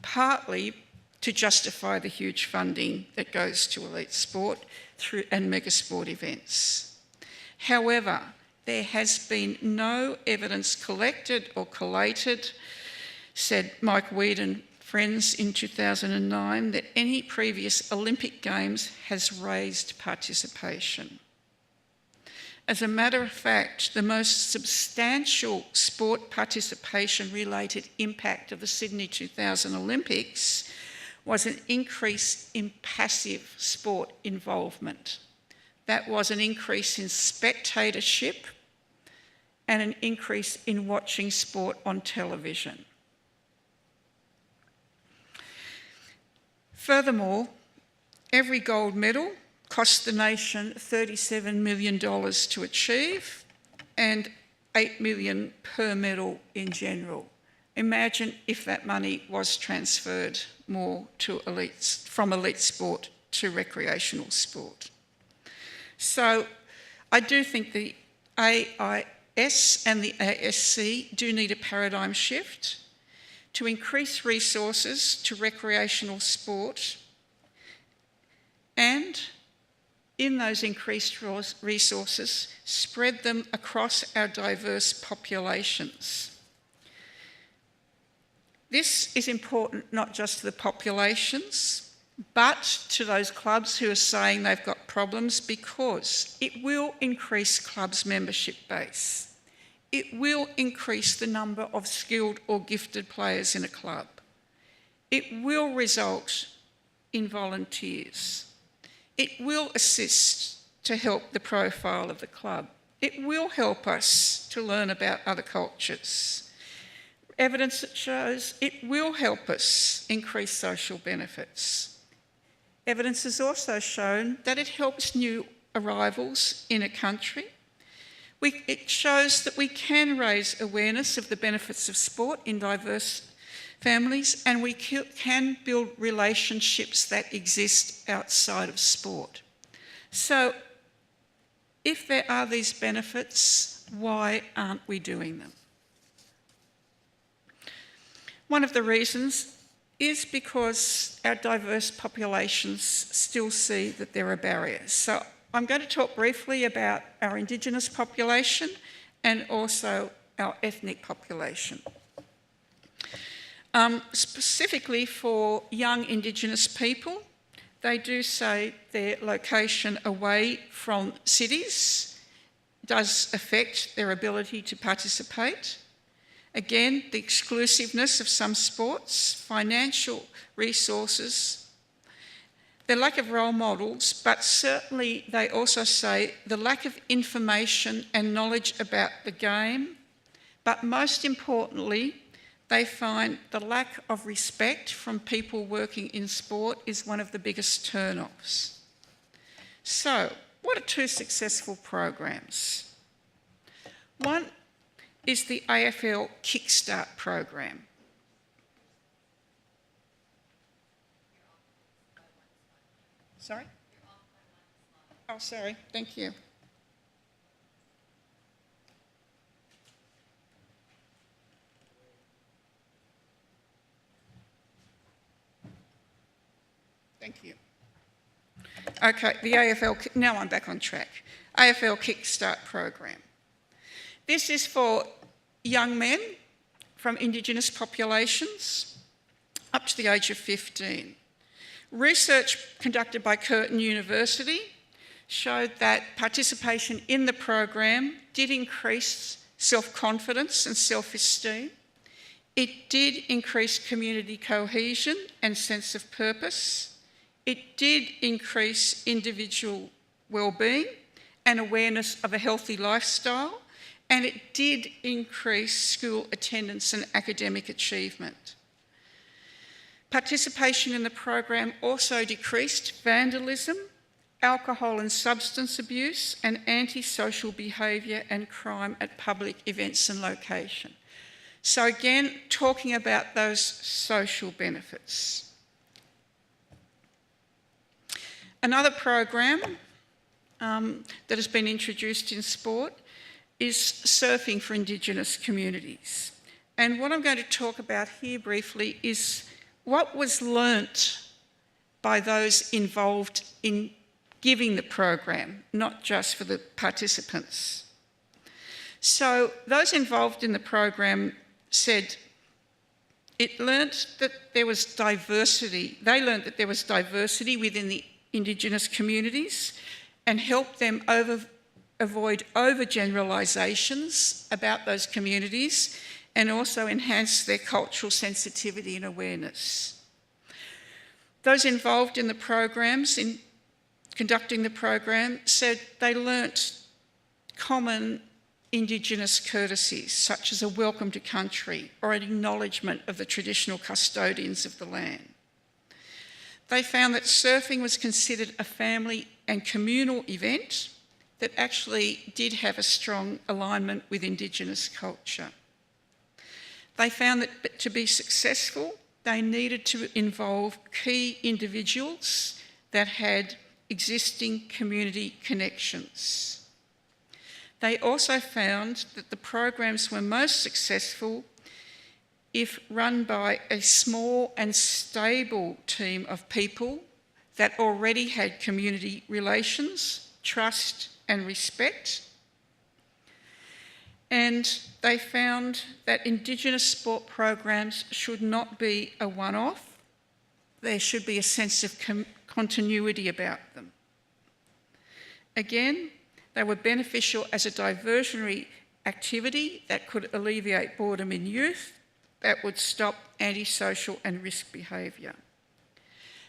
partly to justify the huge funding that goes to elite sport and mega sport events. However, there has been no evidence collected or collated, said Mike Weed and friends in 2009, that any previous Olympic Games has raised participation. As a matter of fact, the most substantial sport participation-related impact of the Sydney 2000 Olympics was an increase in passive sport involvement. That was an increase in spectatorship and an increase in watching sport on television. Furthermore, every gold medal cost the nation $37 million to achieve and $8 million per medal in general. Imagine if that money was transferred more to from elite sport to recreational sport. So I do think the AIS and the ASC do need a paradigm shift to increase resources to recreational sport, and in those increased resources, spread them across our diverse populations. This is important not just to the populations, but to those clubs who are saying they've got problems, because it will increase clubs' membership base. It will increase the number of skilled or gifted players in a club. It will result in volunteers. It will assist to help the profile of the club. It will help us to learn about other cultures. Evidence that shows it will help us increase social benefits. Evidence has also shown that it helps new arrivals in a country. It shows that we can raise awareness of the benefits of sport in diverse families, and we can build relationships that exist outside of sport. So, if there are these benefits, why aren't we doing them? One of the reasons is because our diverse populations still see that there are barriers. So I'm going to talk briefly about our Indigenous population and also our ethnic population. Specifically for young Indigenous people, they do say their location away from cities does affect their ability to participate. Again, the exclusiveness of some sports, financial resources, the lack of role models, but certainly they also say the lack of information and knowledge about the game, but most importantly, they find the lack of respect from people working in sport is one of the biggest turn-offs. So, what are two successful programs? One is the AFL Kickstart program. Sorry? Oh, sorry, thank you. Thank you. Okay, the AFL, now I'm back on track. AFL Kickstart program. This is for young men from Indigenous populations up to the age of 15. Research conducted by Curtin University showed that participation in the program did increase self-confidence and self-esteem. It did increase community cohesion and sense of purpose. It did increase individual well-being and awareness of a healthy lifestyle, and it did increase school attendance and academic achievement. Participation in the program also decreased vandalism, alcohol and substance abuse, and antisocial behaviour and crime at public events and location. So again, talking about those social benefits. Another program that has been introduced in sport is surfing for Indigenous communities. And what I'm going to talk about here briefly is what was learnt by those involved in giving the program, not just for the participants. So those involved in the program said it learnt that there was diversity. They learnt that there was diversity within the Indigenous communities and helped them avoid overgeneralisations about those communities and also enhance their cultural sensitivity and awareness. Those involved in the programs, in conducting the program, said they learnt common Indigenous courtesies, such as a welcome to country or an acknowledgement of the traditional custodians of the land. They found that surfing was considered a family and communal event that actually did have a strong alignment with Indigenous culture. They found that to be successful, they needed to involve key individuals that had existing community connections. They also found that the programs were most successful if run by a small and stable team of people that already had community relations, trust and respect. And they found that Indigenous sport programs should not be a one-off. There should be a sense of continuity about them. Again, they were beneficial as a diversionary activity that could alleviate boredom in youth, that would stop antisocial and risk behaviour.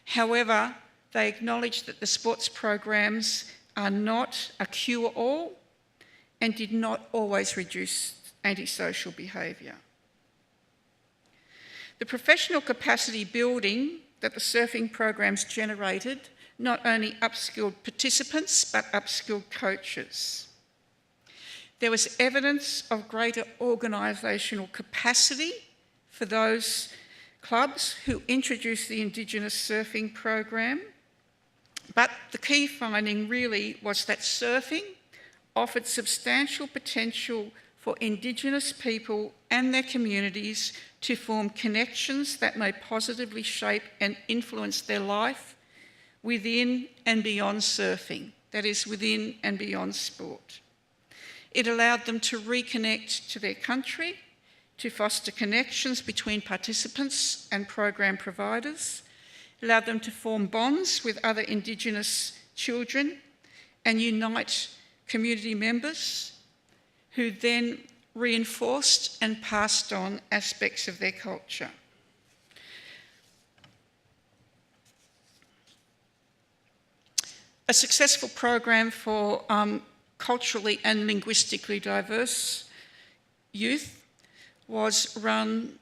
However, they acknowledged that the sports programs are not a cure-all and did not always reduce antisocial behaviour. The professional capacity building that the surfing programs generated not only upskilled participants, but upskilled coaches. There was evidence of greater organisational capacity for those clubs who introduced the Indigenous surfing program, but the key finding really was that surfing offered substantial potential for Indigenous people and their communities to form connections that may positively shape and influence their life within and beyond surfing, that is, within and beyond sport. It allowed them to reconnect to their country, to foster connections between participants and program providers, allowed them to form bonds with other Indigenous children and unite community members who then reinforced and passed on aspects of their culture. A successful program for culturally and linguistically diverse youth was run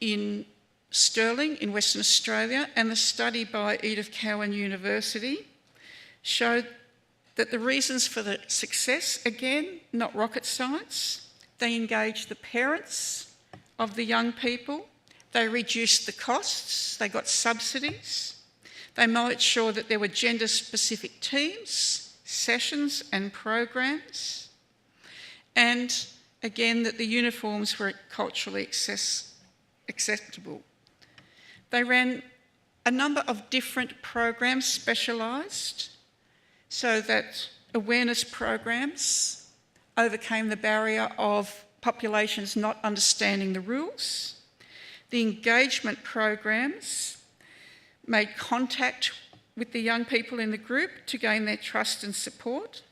in Stirling in Western Australia, and the study by Edith Cowan University showed that the reasons for the success, again, not rocket science, they engaged the parents of the young people, they reduced the costs, they got subsidies, they made sure that there were gender-specific teams, sessions and programs, and again that the uniforms were culturally acceptable. They ran a number of different programs specialised so that awareness programs overcame the barrier of populations not understanding the rules. The engagement programs made contact with the young people in the group to gain their trust and support.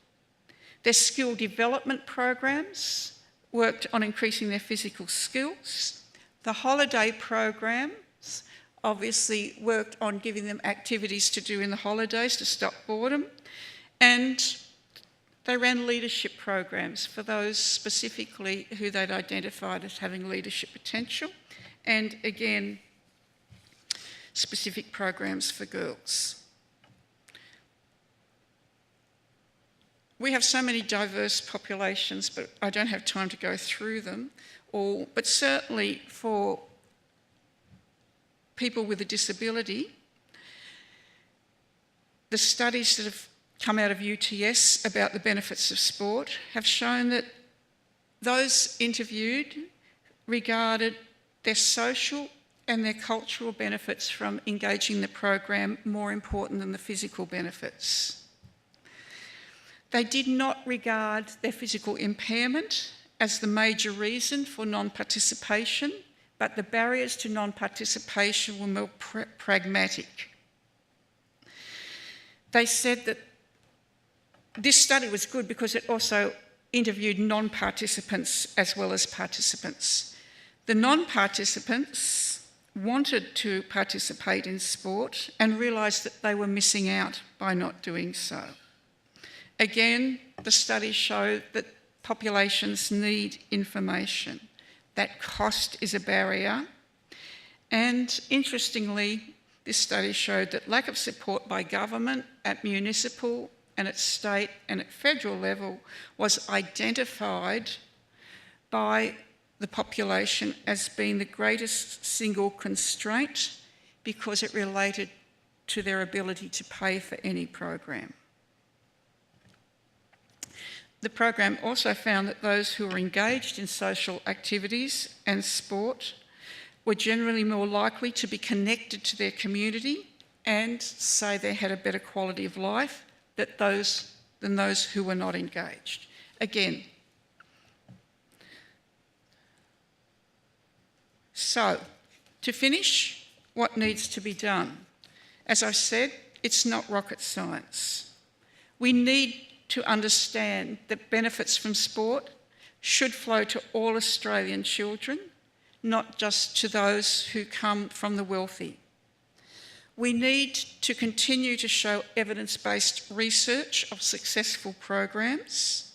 Their skill development programs worked on increasing their physical skills. The holiday programs obviously worked on giving them activities to do in the holidays to stop boredom, and they ran leadership programs for those specifically who they'd identified as having leadership potential, and again, specific programs for girls. We have so many diverse populations, but I don't have time to go through them all, but certainly for people with a disability, the studies that have come out of UTS about the benefits of sport have shown that those interviewed regarded their social and their cultural benefits from engaging in the program more important than the physical benefits. They did not regard their physical impairment as the major reason for non-participation, but the barriers to non-participation were more pragmatic. They said that this study was good because it also interviewed non-participants as well as participants. The non-participants wanted to participate in sport and realised that they were missing out by not doing so. Again, the studies show that populations need information, that cost is a barrier, and interestingly, this study showed that lack of support by government at municipal and at state and at federal level was identified by the population as being the greatest single constraint because it related to their ability to pay for any program. The program also found that those who were engaged in social activities and sport were generally more likely to be connected to their community and say they had a better quality of life than those who were not engaged. Again, so to finish, what needs to be done? As I said, it's not rocket science. We need to understand that benefits from sport should flow to all Australian children, not just to those who come from the wealthy. We need to continue to show evidence-based research of successful programs.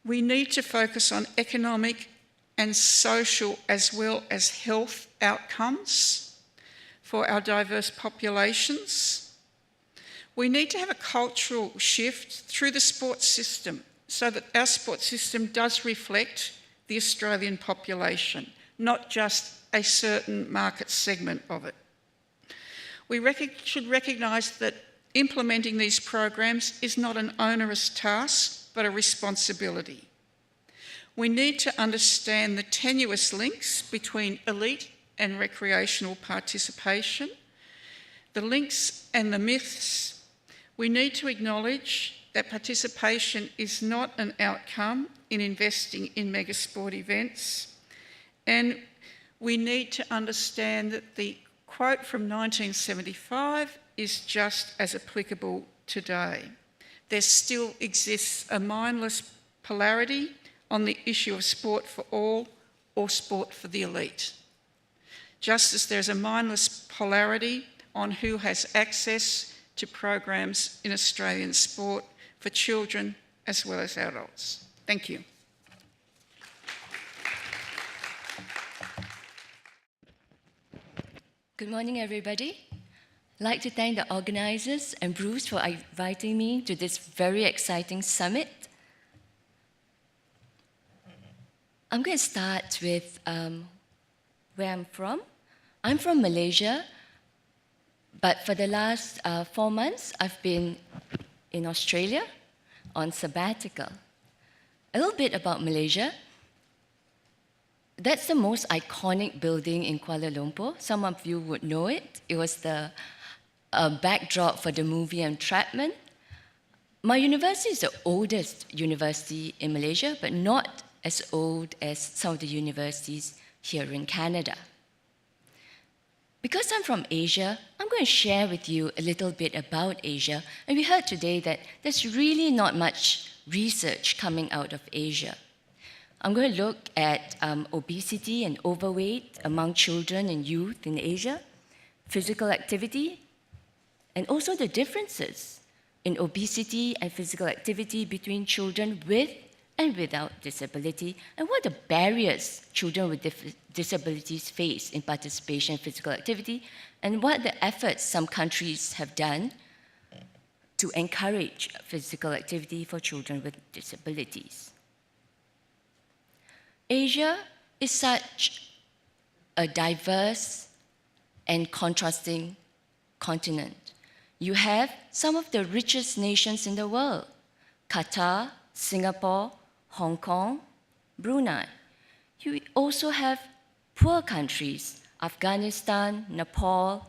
We need to focus on economic and social as well as health outcomes for our diverse populations. We need to have a cultural shift through the sports system so that our sports system does reflect the Australian population, not just a certain market segment of it. We should recognise that implementing these programs is not an onerous task, but a responsibility. We need to understand the tenuous links between elite and recreational participation, the links and the myths. We need to acknowledge that participation is not an outcome in investing in mega sport events, and we need to understand that the quote from 1975 is just as applicable today. There still exists a mindless polarity on the issue of sport for all or sport for the elite. Just as there's a mindless polarity on who has access to programs in Australian sport for children as well as adults. Thank you. Good morning, everybody. I'd like to thank the organisers and Bruce for inviting me to this very exciting summit. I'm going to start with where I'm from. I'm from Malaysia, but for the last 4 months, I've been in Australia on sabbatical. A little bit about Malaysia. That's the most iconic building in Kuala Lumpur. Some of you would know it. It was the backdrop for the movie Entrapment. My university is the oldest university in Malaysia, but not as old as some of the universities here in Canada. Because I'm from Asia, I'm going to share with you a little bit about Asia. And we heard today that there's really not much research coming out of Asia. I'm going to look at obesity and overweight among children and youth in Asia, physical activity, and also the differences in obesity and physical activity between children with and without disability, and what are the barriers children with disabilities face in participation in physical activity, and what are the efforts some countries have done to encourage physical activity for children with disabilities. Asia is such a diverse and contrasting continent. You have some of the richest nations in the world: Qatar, Singapore, Hong Kong, Brunei. You also have poor countries: Afghanistan, Nepal,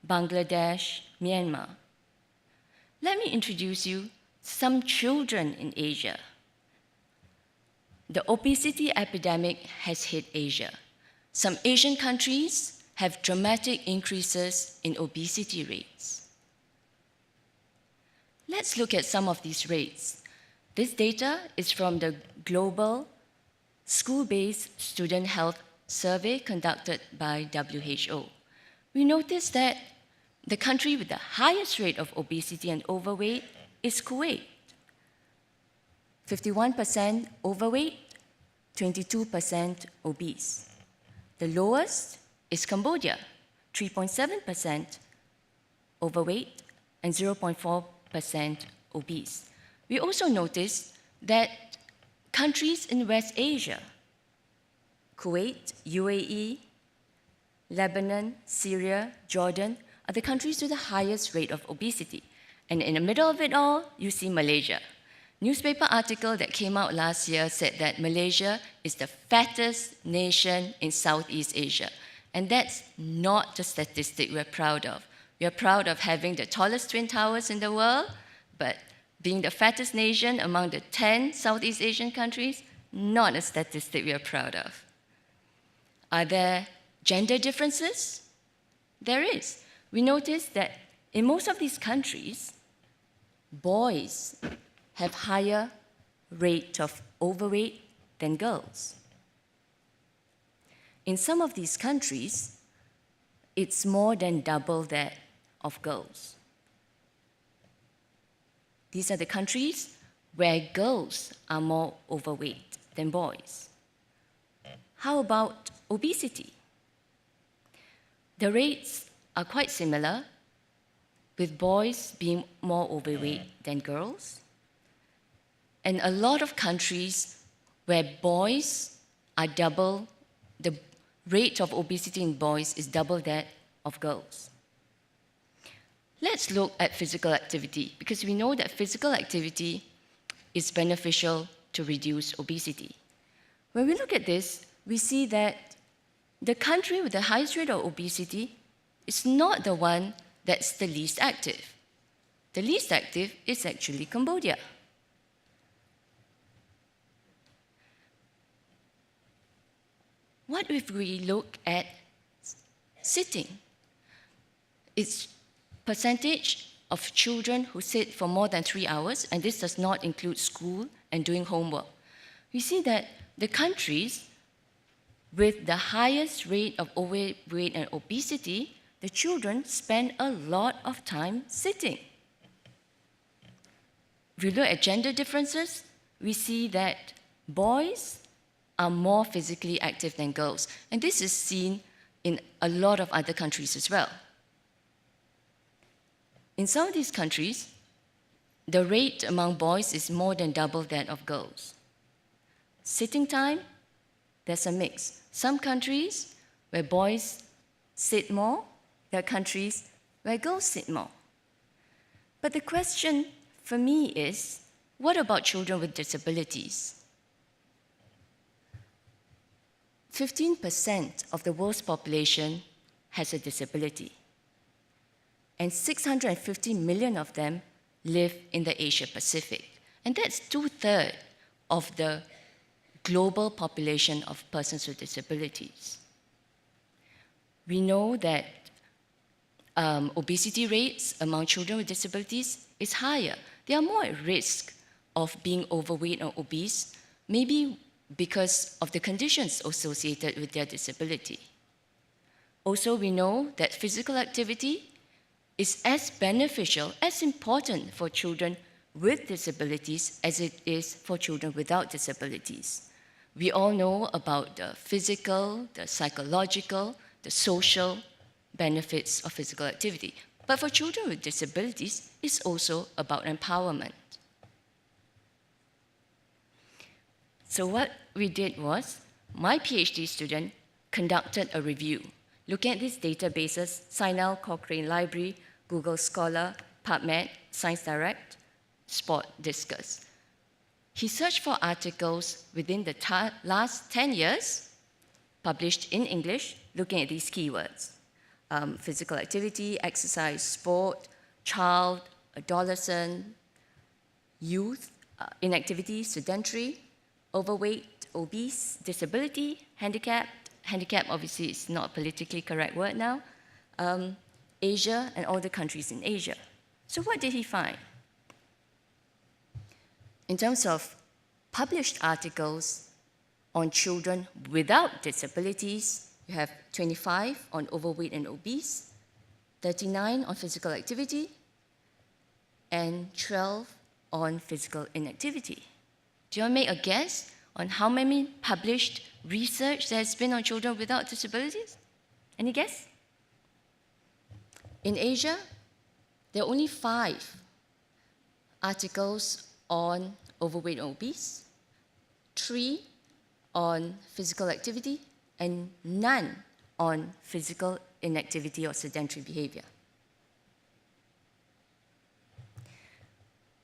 Bangladesh, Myanmar. Let me introduce you some children in Asia. The obesity epidemic has hit Asia. Some Asian countries have dramatic increases in obesity rates. Let's look at some of these rates. This data is from the Global School-Based Student Health Survey conducted by WHO. We notice that the country with the highest rate of obesity and overweight is Kuwait. 51% overweight, 22% obese. The lowest is Cambodia, 3.7% overweight and 0.4% obese. We also notice that countries in West Asia, Kuwait, UAE, Lebanon, Syria, Jordan, are the countries with the highest rate of obesity. And in the middle of it all, you see Malaysia. Newspaper article that came out last year said that Malaysia is the fattest nation in Southeast Asia. And that's not the statistic we're proud of. We're proud of having the tallest twin towers in the world, but being the fattest nation among the 10 Southeast Asian countries, not a statistic we're proud of. Are there gender differences? There is. We notice that in most of these countries, boys have higher rate of overweight than girls. In some of these countries, it's more than double that of girls. These are the countries where girls are more overweight than boys. How about obesity? The rates are quite similar, with boys being more overweight than girls. And a lot of countries where boys are double, the rate of obesity in boys is double that of girls. Let's look at physical activity, because we know that physical activity is beneficial to reduce obesity. When we look at this, we see that the country with the highest rate of obesity is not the one that's the least active. The least active is actually Cambodia. What if we look at sitting? Its percentage of children who sit for more than 3 hours, and this does not include school and doing homework. We see that the countries with the highest rate of overweight and obesity, the children spend a lot of time sitting. If we look at gender differences, we see that boys are more physically active than girls. And this is seen in a lot of other countries as well. In some of these countries, the rate among boys is more than double that of girls. Sitting time, there's a mix. Some countries where boys sit more, there are countries where girls sit more. But the question for me is, what about children with disabilities? 15% of the world's population has a disability, and 650 million of them live in the Asia Pacific. And that's 2/3 of the global population of persons with disabilities. We know that obesity rates among children with disabilities is higher. They are more at risk of being overweight or obese, maybe because of the conditions associated with their disability. Also, we know that physical activity is as beneficial, as important for children with disabilities as it is for children without disabilities. We all know about the physical, the psychological, the social benefits of physical activity. But for children with disabilities, it's also about empowerment. So what we did was, my PhD student conducted a review, looking at these databases: Sinal, Cochrane Library, Google Scholar, PubMed, ScienceDirect, Sport Discus. He searched for articles within the last 10 years, published in English, looking at these keywords: physical activity, exercise, sport, child, adolescent, youth, inactivity, sedentary, overweight, obese, disability, handicapped. Handicap obviously is not a politically correct word now. Asia and all the countries in Asia. So what did he find? In terms of published articles on children without disabilities, you have 25 on overweight and obese, 39 on physical activity, and 12 on physical inactivity. Do you want to make a guess on how many published research there has been on children without disabilities? Any guess? In Asia, there are only 5 articles on overweight and obese, 3 on physical activity, and none on physical inactivity or sedentary behavior.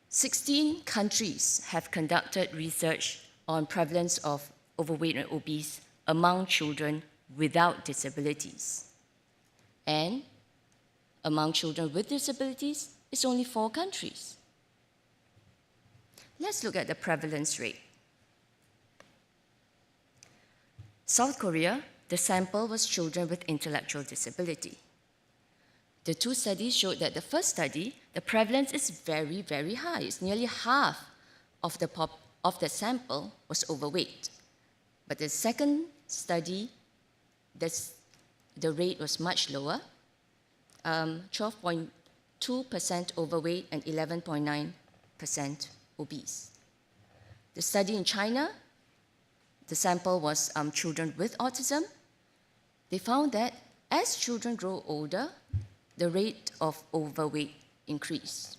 16 countries have conducted research on prevalence of overweight and obese among children without disabilities. And among children with disabilities, it's only 4 countries. Let's look at the prevalence rate. South Korea, the sample was children with intellectual disability. The 2 studies showed that the first study, the prevalence is very, very high. It's nearly half of the sample was overweight. But the second study, the rate was much lower, 12.2% overweight and 11.9% obese. The study in China, the sample was children with autism. They found that as children grow older, the rate of overweight increased.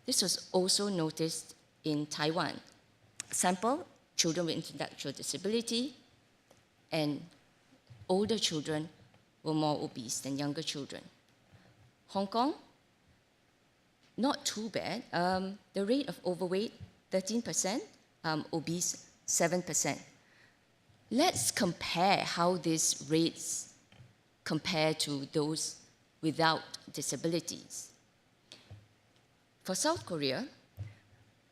This was also noticed in Taiwan. Sample, children with intellectual disability, and older children were more obese than younger children. Hong Kong, not too bad. The rate of overweight, 13%, obese, 7%. Let's compare how these rates compare to those without disabilities. For South Korea,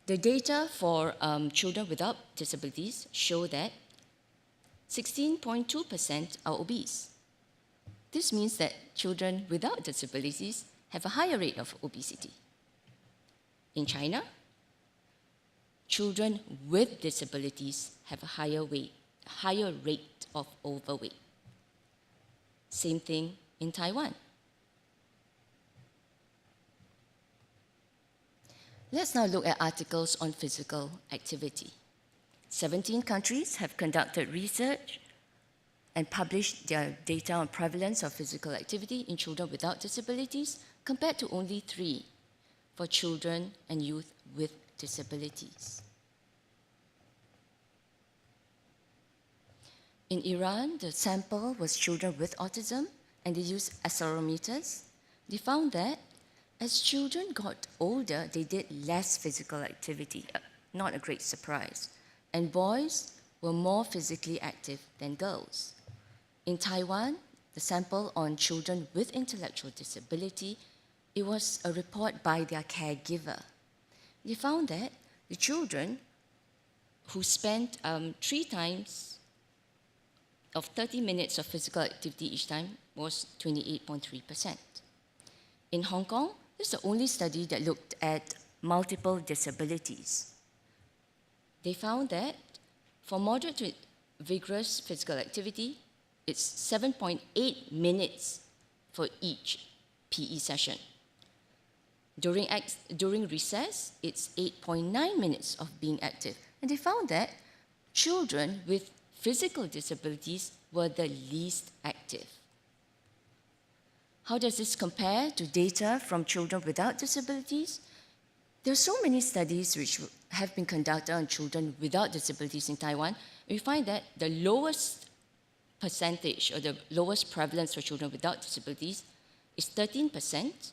the data for children without disabilities show that 16.2% are obese. This means that children without disabilities have a higher rate of obesity. In China, children with disabilities have a higher rate of overweight. Same thing in Taiwan. Let's now look at articles on physical activity. 17 countries have conducted research and published their data on prevalence of physical activity in children without disabilities, compared to only 3 for children and youth with disabilities. In Iran, the sample was children with autism, and they used accelerometers. They found that as children got older, they did less physical activity, not a great surprise. And boys were more physically active than girls. In Taiwan, the sample on children with intellectual disability, it was a report by their caregiver. They found that the children who spent 3 times of 30 minutes of physical activity each time was 28.3%. In Hong Kong, this is the only study that looked at multiple disabilities. They found that For moderate to vigorous physical activity, it's 7.8 minutes for each PE session. During recess, it's 8.9 minutes of being active. And they found that children with physical disabilities were the least active. How does this compare to data from children without disabilities? There are so many studies which have been conducted on children without disabilities in Taiwan. We find that the lowest percentage or the lowest prevalence for children without disabilities is 13%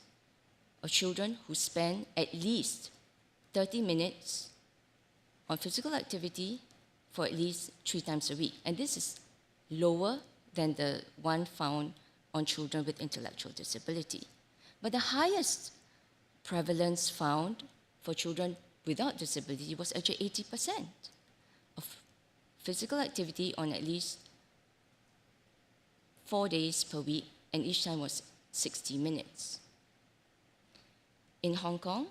of children who spend at least 30 minutes on physical activity for at least 3 times a week. And this is lower than the one found on children with intellectual disability. But the highest prevalence found for children without disability was actually 80% of physical activity on at least 4 days per week, and each time was 60 minutes. In Hong Kong,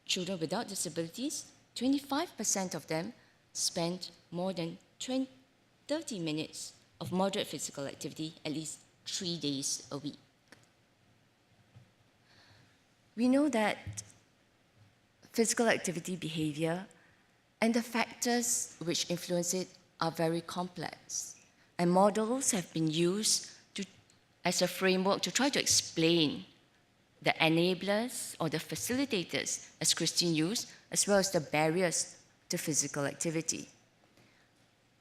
children without disabilities, 25% of them spent more than 30 minutes of moderate physical activity at least 3 days a week. We know that physical activity behavior and the factors which influence it are very complex. And models have been used as a framework to try to explain the enablers or the facilitators, as Kristine used, as well as the barriers to physical activity.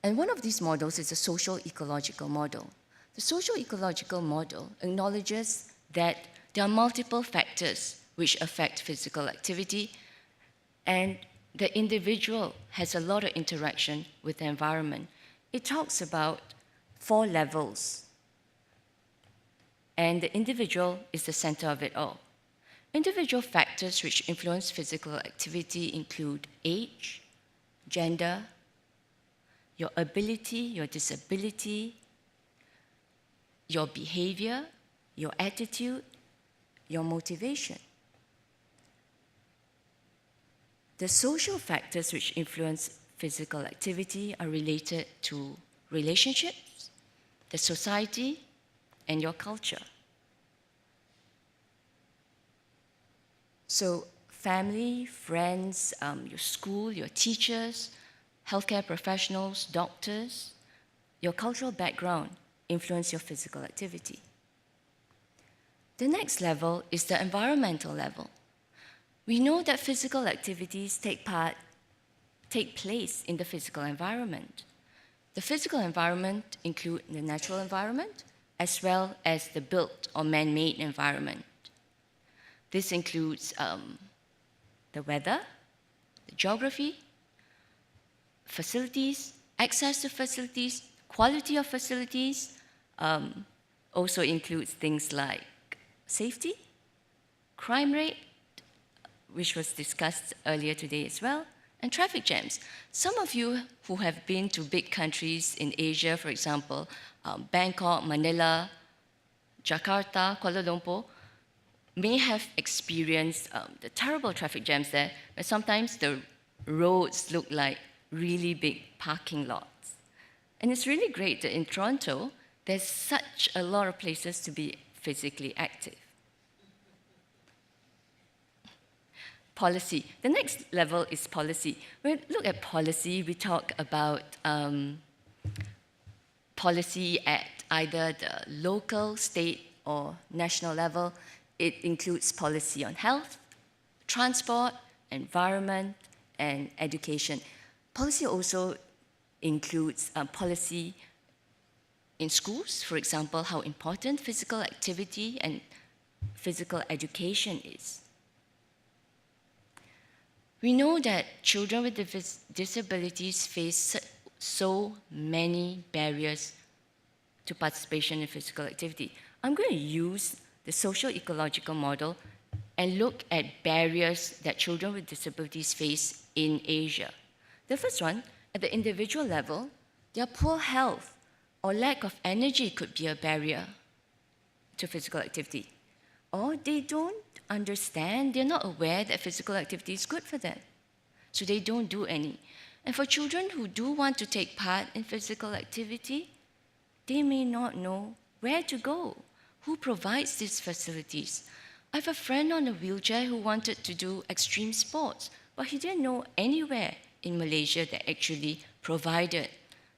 And one of these models is a social ecological model. The social ecological model acknowledges that there are multiple factors which affect physical activity, and the individual has a lot of interaction with the environment. It talks about 4 levels, and the individual is the center of it all. Individual factors which influence physical activity include age, gender, your ability, your disability, your behavior, your attitude, your motivation. The social factors which influence physical activity are related to relationships, the society, and your culture. So family, friends, your school, your teachers, healthcare professionals, doctors, your cultural background influence your physical activity. The next level is the environmental level. We know that physical activities take place in the physical environment. The physical environment includes the natural environment as well as the built or man-made environment. This includes the weather, the geography, facilities, access to facilities, quality of facilities, also includes things like safety, crime rate, which was discussed earlier today as well, and traffic jams. Some of you who have been to big countries in Asia, for example, Bangkok, Manila, Jakarta, Kuala Lumpur, may have experienced the terrible traffic jams there, but sometimes the roads look like really big parking lots. And it's really great that in Toronto, there's such a lot of places to be physically active. Policy. The next level is policy. When we look at policy, we talk about policy at either the local, state, or national level. It includes policy on health, transport, environment, and education. Policy also includes policy in schools, for example, how important physical activity and physical education is. We know that children with disabilities face so many barriers to participation in physical activity. I'm going to use the social ecological model and look at barriers that children with disabilities face in Asia. The first one, at the individual level, their poor health or lack of energy could be a barrier to physical activity. Or they don't understand, they're not aware that physical activity is good for them. So they don't do any. And for children who do want to take part in physical activity, they may not know where to go. Who provides these facilities? I have a friend on a wheelchair who wanted to do extreme sports, but he didn't know anywhere in Malaysia that actually provided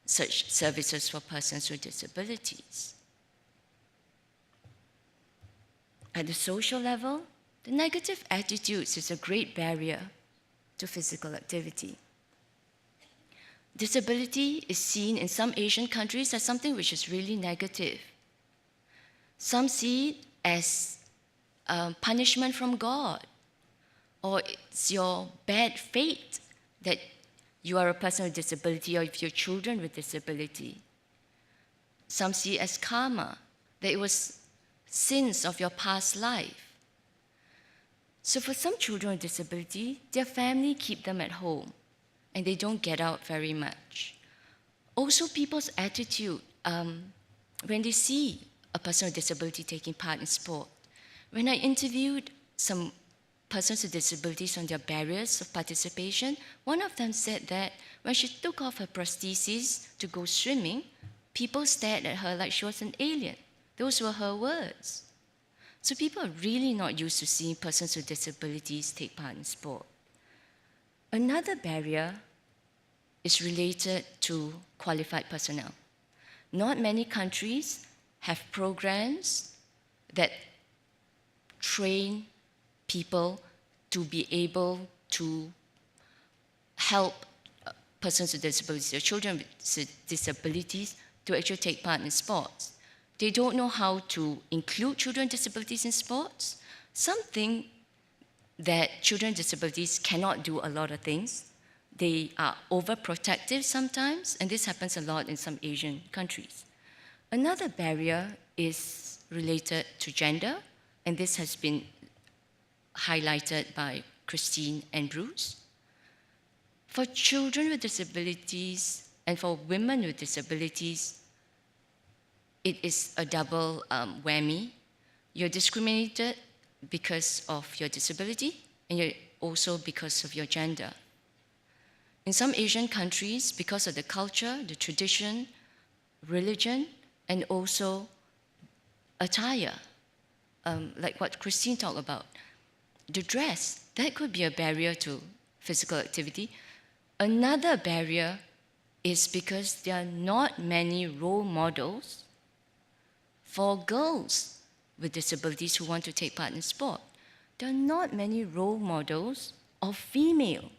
such services for persons with disabilities. At the social level, the negative attitudes is a great barrier to physical activity. Disability is seen in some Asian countries as something which is really negative. Some see it as punishment from God, or it's your bad fate that you are a person with disability, or if you're children with disability. Some see it as karma, that it was sins of your past life. So for some children with disability, their family keep them at home, and they don't get out very much. Also, people's attitude when they see a person with disability taking part in sport. When I interviewed some persons with disabilities on their barriers of participation, one of them said that when she took off her prostheses to go swimming, people stared at her like she was an alien. Those were her words. So people are really not used to seeing persons with disabilities take part in sport. Another barrier is related to qualified personnel. Not many countries have programs that train people to be able to help persons with disabilities or children with disabilities to actually take part in sports. They don't know how to include children with disabilities in sports. Some think that children with disabilities cannot do a lot of things. They are overprotective sometimes, and this happens a lot in some Asian countries. Another barrier is related to gender, and this has been highlighted by Kristine and Bruce. For children with disabilities and for women with disabilities, it is a double whammy. You're discriminated because of your disability, and you're also because of your gender. In some Asian countries, because of the culture, the tradition, religion, and also attire, like what Kristine talked about, the dress, that could be a barrier to physical activity. Another barrier is because there are not many role models for girls with disabilities who want to take part in sport. There are not many role models of female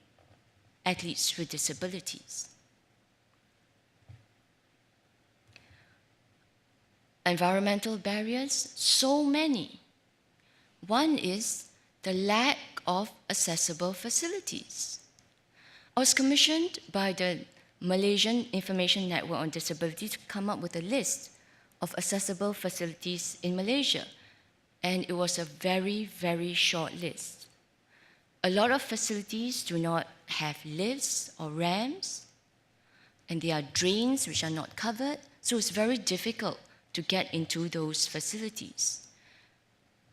athletes with disabilities. Environmental barriers, so many. One is the lack of accessible facilities. I was commissioned by the Malaysian Information Network on Disability to come up with a list of accessible facilities in Malaysia, and it was a very, very short list. A lot of facilities do not have lifts or ramps, and there are drains which are not covered, so it's very difficult to get into those facilities.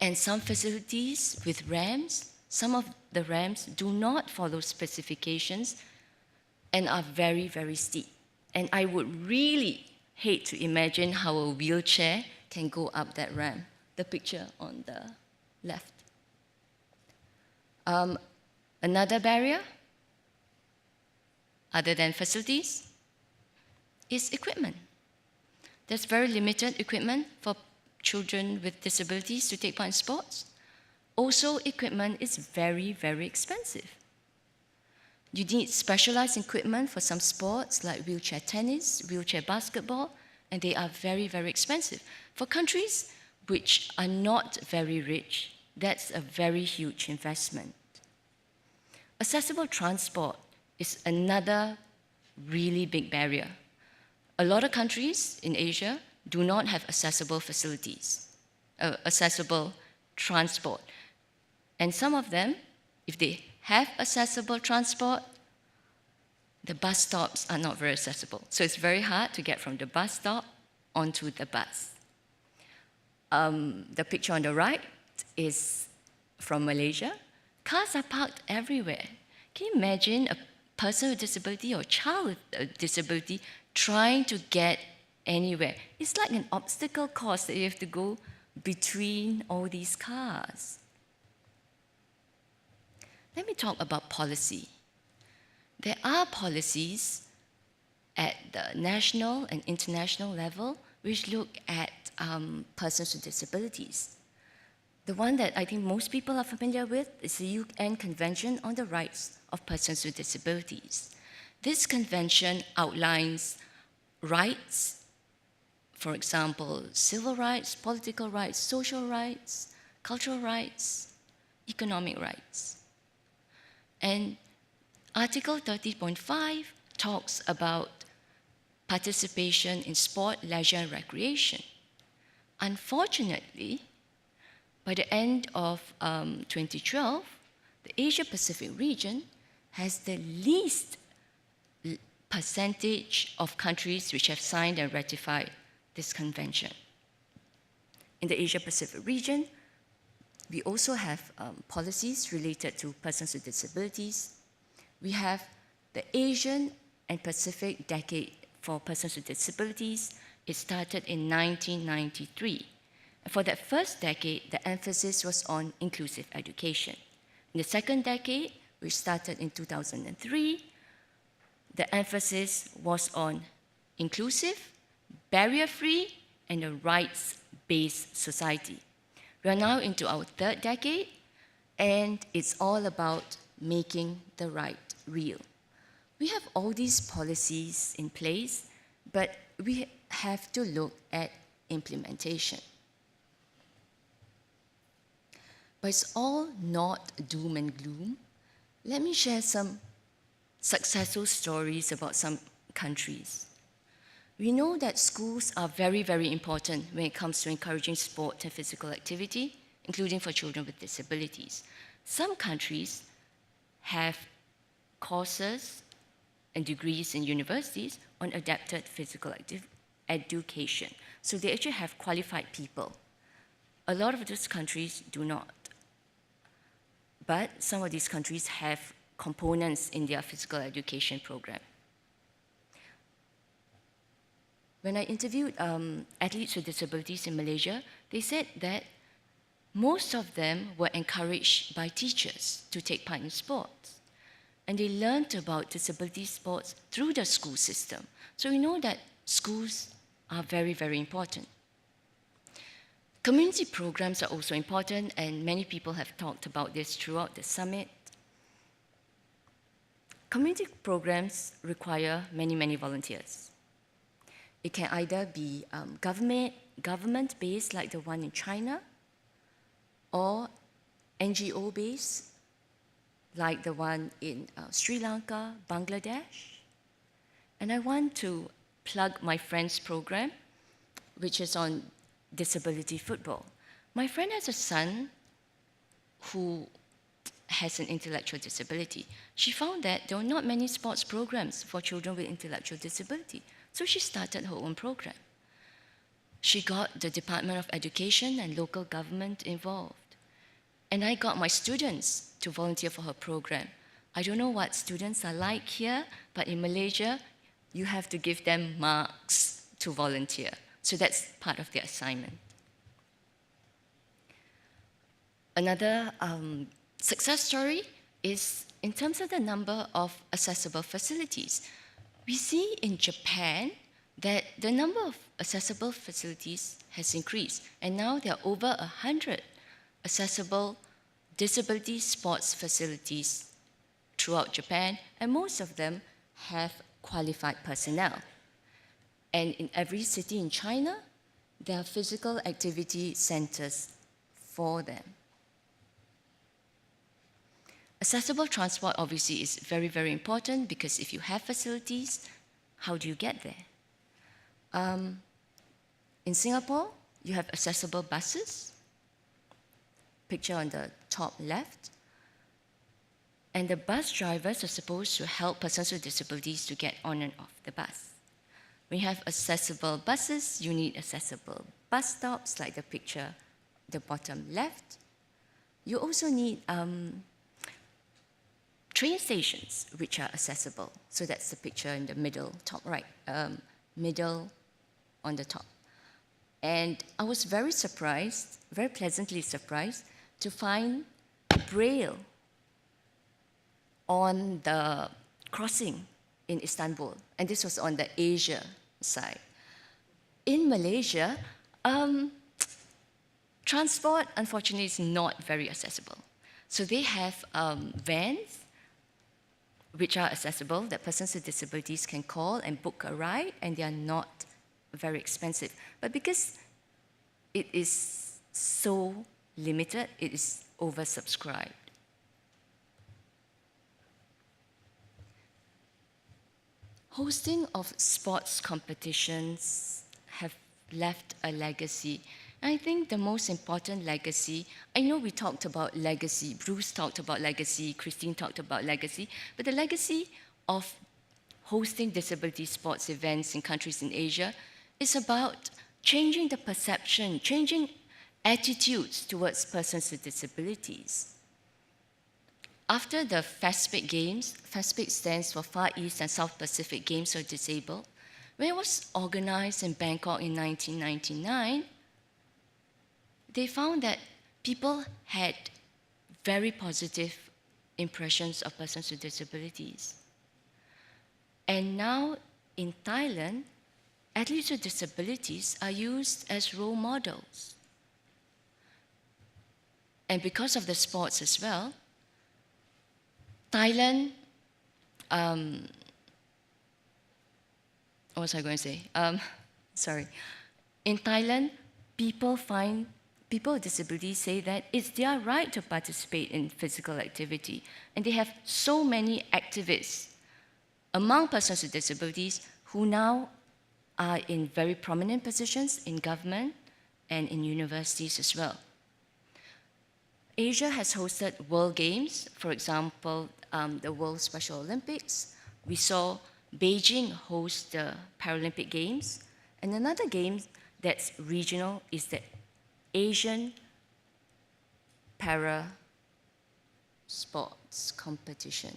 And some facilities with ramps, some of the ramps do not follow specifications and are very, very steep. And I would really hate to imagine how a wheelchair can go up that ramp. The picture on the left. Another barrier, other than facilities, is equipment. There's very limited equipment for children with disabilities to take part in sports. Also, equipment is very, very expensive. You need specialized equipment for some sports like wheelchair tennis, wheelchair basketball, and they are very, very expensive. For countries which are not very rich, that's a very huge investment. Accessible transport is another really big barrier. A lot of countries in Asia do not have accessible facilities, accessible transport. And some of them, if they have accessible transport, the bus stops are not very accessible. So it's very hard to get from the bus stop onto the bus. The picture on the right is from Malaysia. Cars are parked everywhere. Can you imagine a person with disability or child with a disability trying to get anywhere. It's like an obstacle course that you have to go between all these cars. Let me talk about policy. There are policies at the national and international level which look at persons with disabilities. The one that I think most people are familiar with is the UN Convention on the Rights of Persons with Disabilities. This convention outlines rights, for example, civil rights, political rights, social rights, cultural rights, economic rights. And Article 30.5 talks about participation in sport, leisure, and recreation. Unfortunately, by the end of 2012, the Asia-Pacific region has the least percentage of countries which have signed and ratified this convention. In the Asia-Pacific region, we also have policies related to persons with disabilities. We have the Asian and Pacific Decade for Persons with Disabilities. It started in 1993. For that first decade, the emphasis was on inclusive education. In the second decade, which started in 2003, the emphasis was on inclusive, barrier-free, and a rights-based society. We are now into our third decade, and it's all about making the right real. We have all these policies in place, but we have to look at implementation. But it's all not doom and gloom. Let me share some successful stories about some countries. We know that schools are very, very important when it comes to encouraging sport and physical activity, including for children with disabilities. Some countries have courses and degrees in universities on adapted physical education. So they actually have qualified people. A lot of those countries do not. But some of these countries have components in their physical education program. When I interviewed athletes with disabilities in Malaysia, they said that most of them were encouraged by teachers to take part in sports. And they learned about disability sports through the school system. So we know that schools are very, very important. Community programs are also important, and many people have talked about this throughout the summit. Community programs require many, many volunteers. It can either be government-based, like the one in China, or NGO-based, like the one in Sri Lanka, Bangladesh. And I want to plug my friend's program, which is on disability football. My friend has a son who has an intellectual disability. She found that there were not many sports programs for children with intellectual disability, so she started her own program. She got the Department of Education and local government involved. And I got my students to volunteer for her program. I don't know what students are like here, but in Malaysia, you have to give them marks to volunteer. So that's part of their assignment. Another success story is in terms of the number of accessible facilities. We see in Japan that the number of accessible facilities has increased, and now there are over 100 accessible disability sports facilities throughout Japan, and most of them have qualified personnel. And in every city in China, there are physical activity centers for them. Accessible transport obviously is very, very important, because if you have facilities, how do you get there? In Singapore, you have accessible buses, picture on the top left, and the bus drivers are supposed to help persons with disabilities to get on and off the bus. When you have accessible buses, you need accessible bus stops, like the picture, the bottom left. You also need train stations which are accessible. So that's the picture in the middle, top right, middle on the top. And I was very surprised, very pleasantly surprised, to find Braille on the crossing in Istanbul. And this was on the Asia side. In Malaysia, transport, unfortunately, is not very accessible. So they have vans which are accessible that persons with disabilities can call and book a ride, and they are not very expensive. But because it is so limited, it is oversubscribed. Hosting of sports competitions have left a legacy. I think the most important legacy, I know we talked about legacy, Bruce talked about legacy, Kristine talked about legacy, but the legacy of hosting disability sports events in countries in Asia is about changing the perception, changing attitudes towards persons with disabilities. After the FASPIC Games, FASPIC stands for Far East and South Pacific Games for Disabled, when it was organized in Bangkok in 1999, they found that people had very positive impressions of persons with disabilities. And now in Thailand, athletes with disabilities are used as role models. And because of the sports as well, Thailand, what was I going to say? Sorry. In Thailand, people with disabilities say that it's their right to participate in physical activity. And they have so many activists among persons with disabilities who now are in very prominent positions in government and in universities as well. Asia has hosted World Games, for example, the World Special Olympics. We saw Beijing host the Paralympic Games. And another game that's regional is the Asian Para Sports Competition.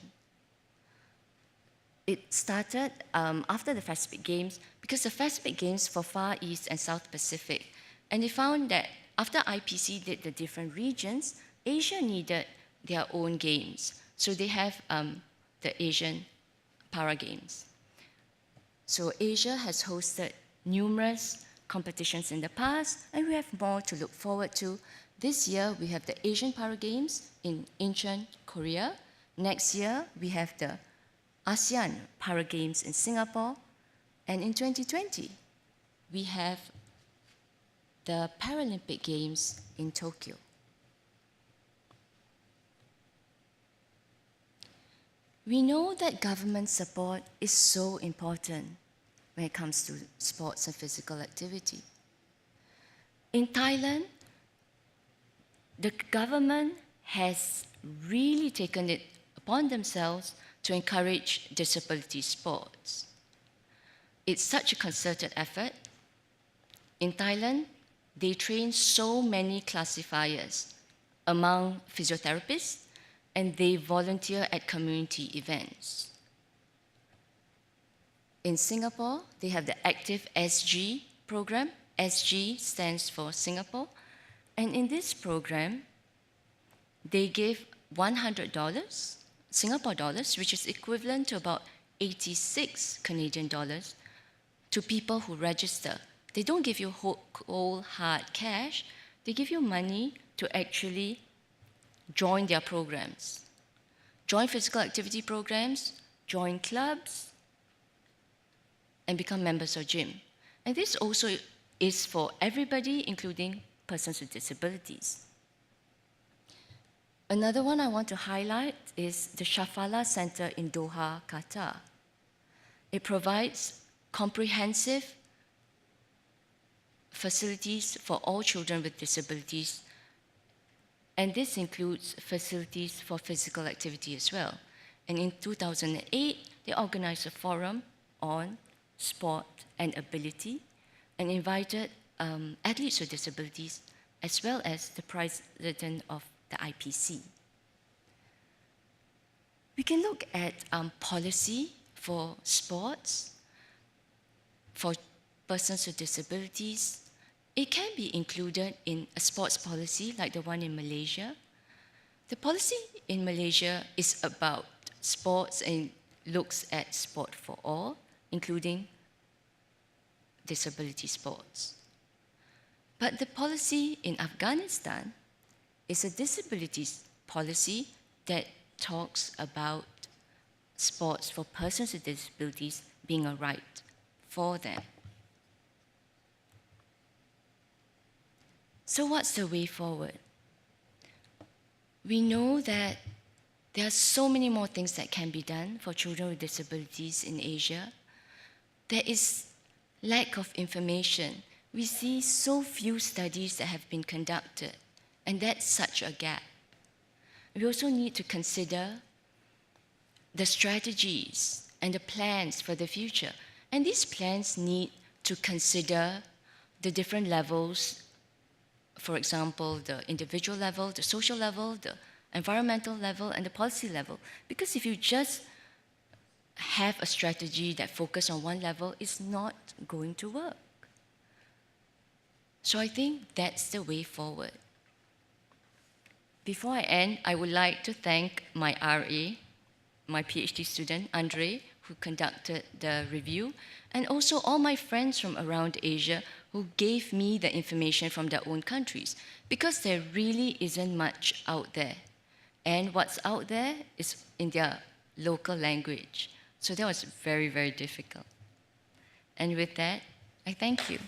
It started after the FASPIC Games because the FASPIC Games for Far East and South Pacific. And they found that after IPC did the different regions, Asia needed their own games. So they have the Asian Para Games. So Asia has hosted numerous competitions in the past, and we have more to look forward to. This year, we have the Asian Para Games in Incheon, Korea. Next year, we have the ASEAN Para Games in Singapore. And in 2020, we have the Paralympic Games in Tokyo. We know that government support is so important when it comes to sports and physical activity. In Thailand, the government has really taken it upon themselves to encourage disability sports. It's such a concerted effort. In Thailand, they train so many classifiers among physiotherapists, and they volunteer at community events. In Singapore, they have the Active SG program. SG stands for Singapore. And in this program, they give $100, Singapore dollars, which is equivalent to about 86 Canadian dollars, to people who register. They don't give you whole hard cash. They give you money to actually join their programs. Join physical activity programs, join clubs, and become members of gym. And this also is for everybody, including persons with disabilities. Another one I want to highlight is the Shafala Center in Doha, Qatar. It provides comprehensive facilities for all children with disabilities, and this includes facilities for physical activity as well. And in 2008, they organized a forum on sport and ability and invited athletes with disabilities as well as the president of the IPC. We can look at policy for sports, for persons with disabilities. It can be included in a sports policy like the one in Malaysia. The policy in Malaysia is about sports and looks at sport for all, including disability sports. But the policy in Afghanistan is a disabilities policy that talks about sports for persons with disabilities being a right for them. So what's the way forward? We know that there are so many more things that can be done for children with disabilities in Asia. There is lack of information. We see so few studies that have been conducted, and that's such a gap. We also need to consider the strategies and the plans for the future. And these plans need to consider the different levels, for example, the individual level, the social level, the environmental level, and the policy level. Because if you just have a strategy that focuses on one level, it's not going to work. So I think that's the way forward. Before I end, I would like to thank my RA, my PhD student, Andre, who conducted the review, and also all my friends from around Asia who gave me the information from their own countries, because there really isn't much out there. And what's out there is in their local language. So that was very, very difficult. And with that, I thank you.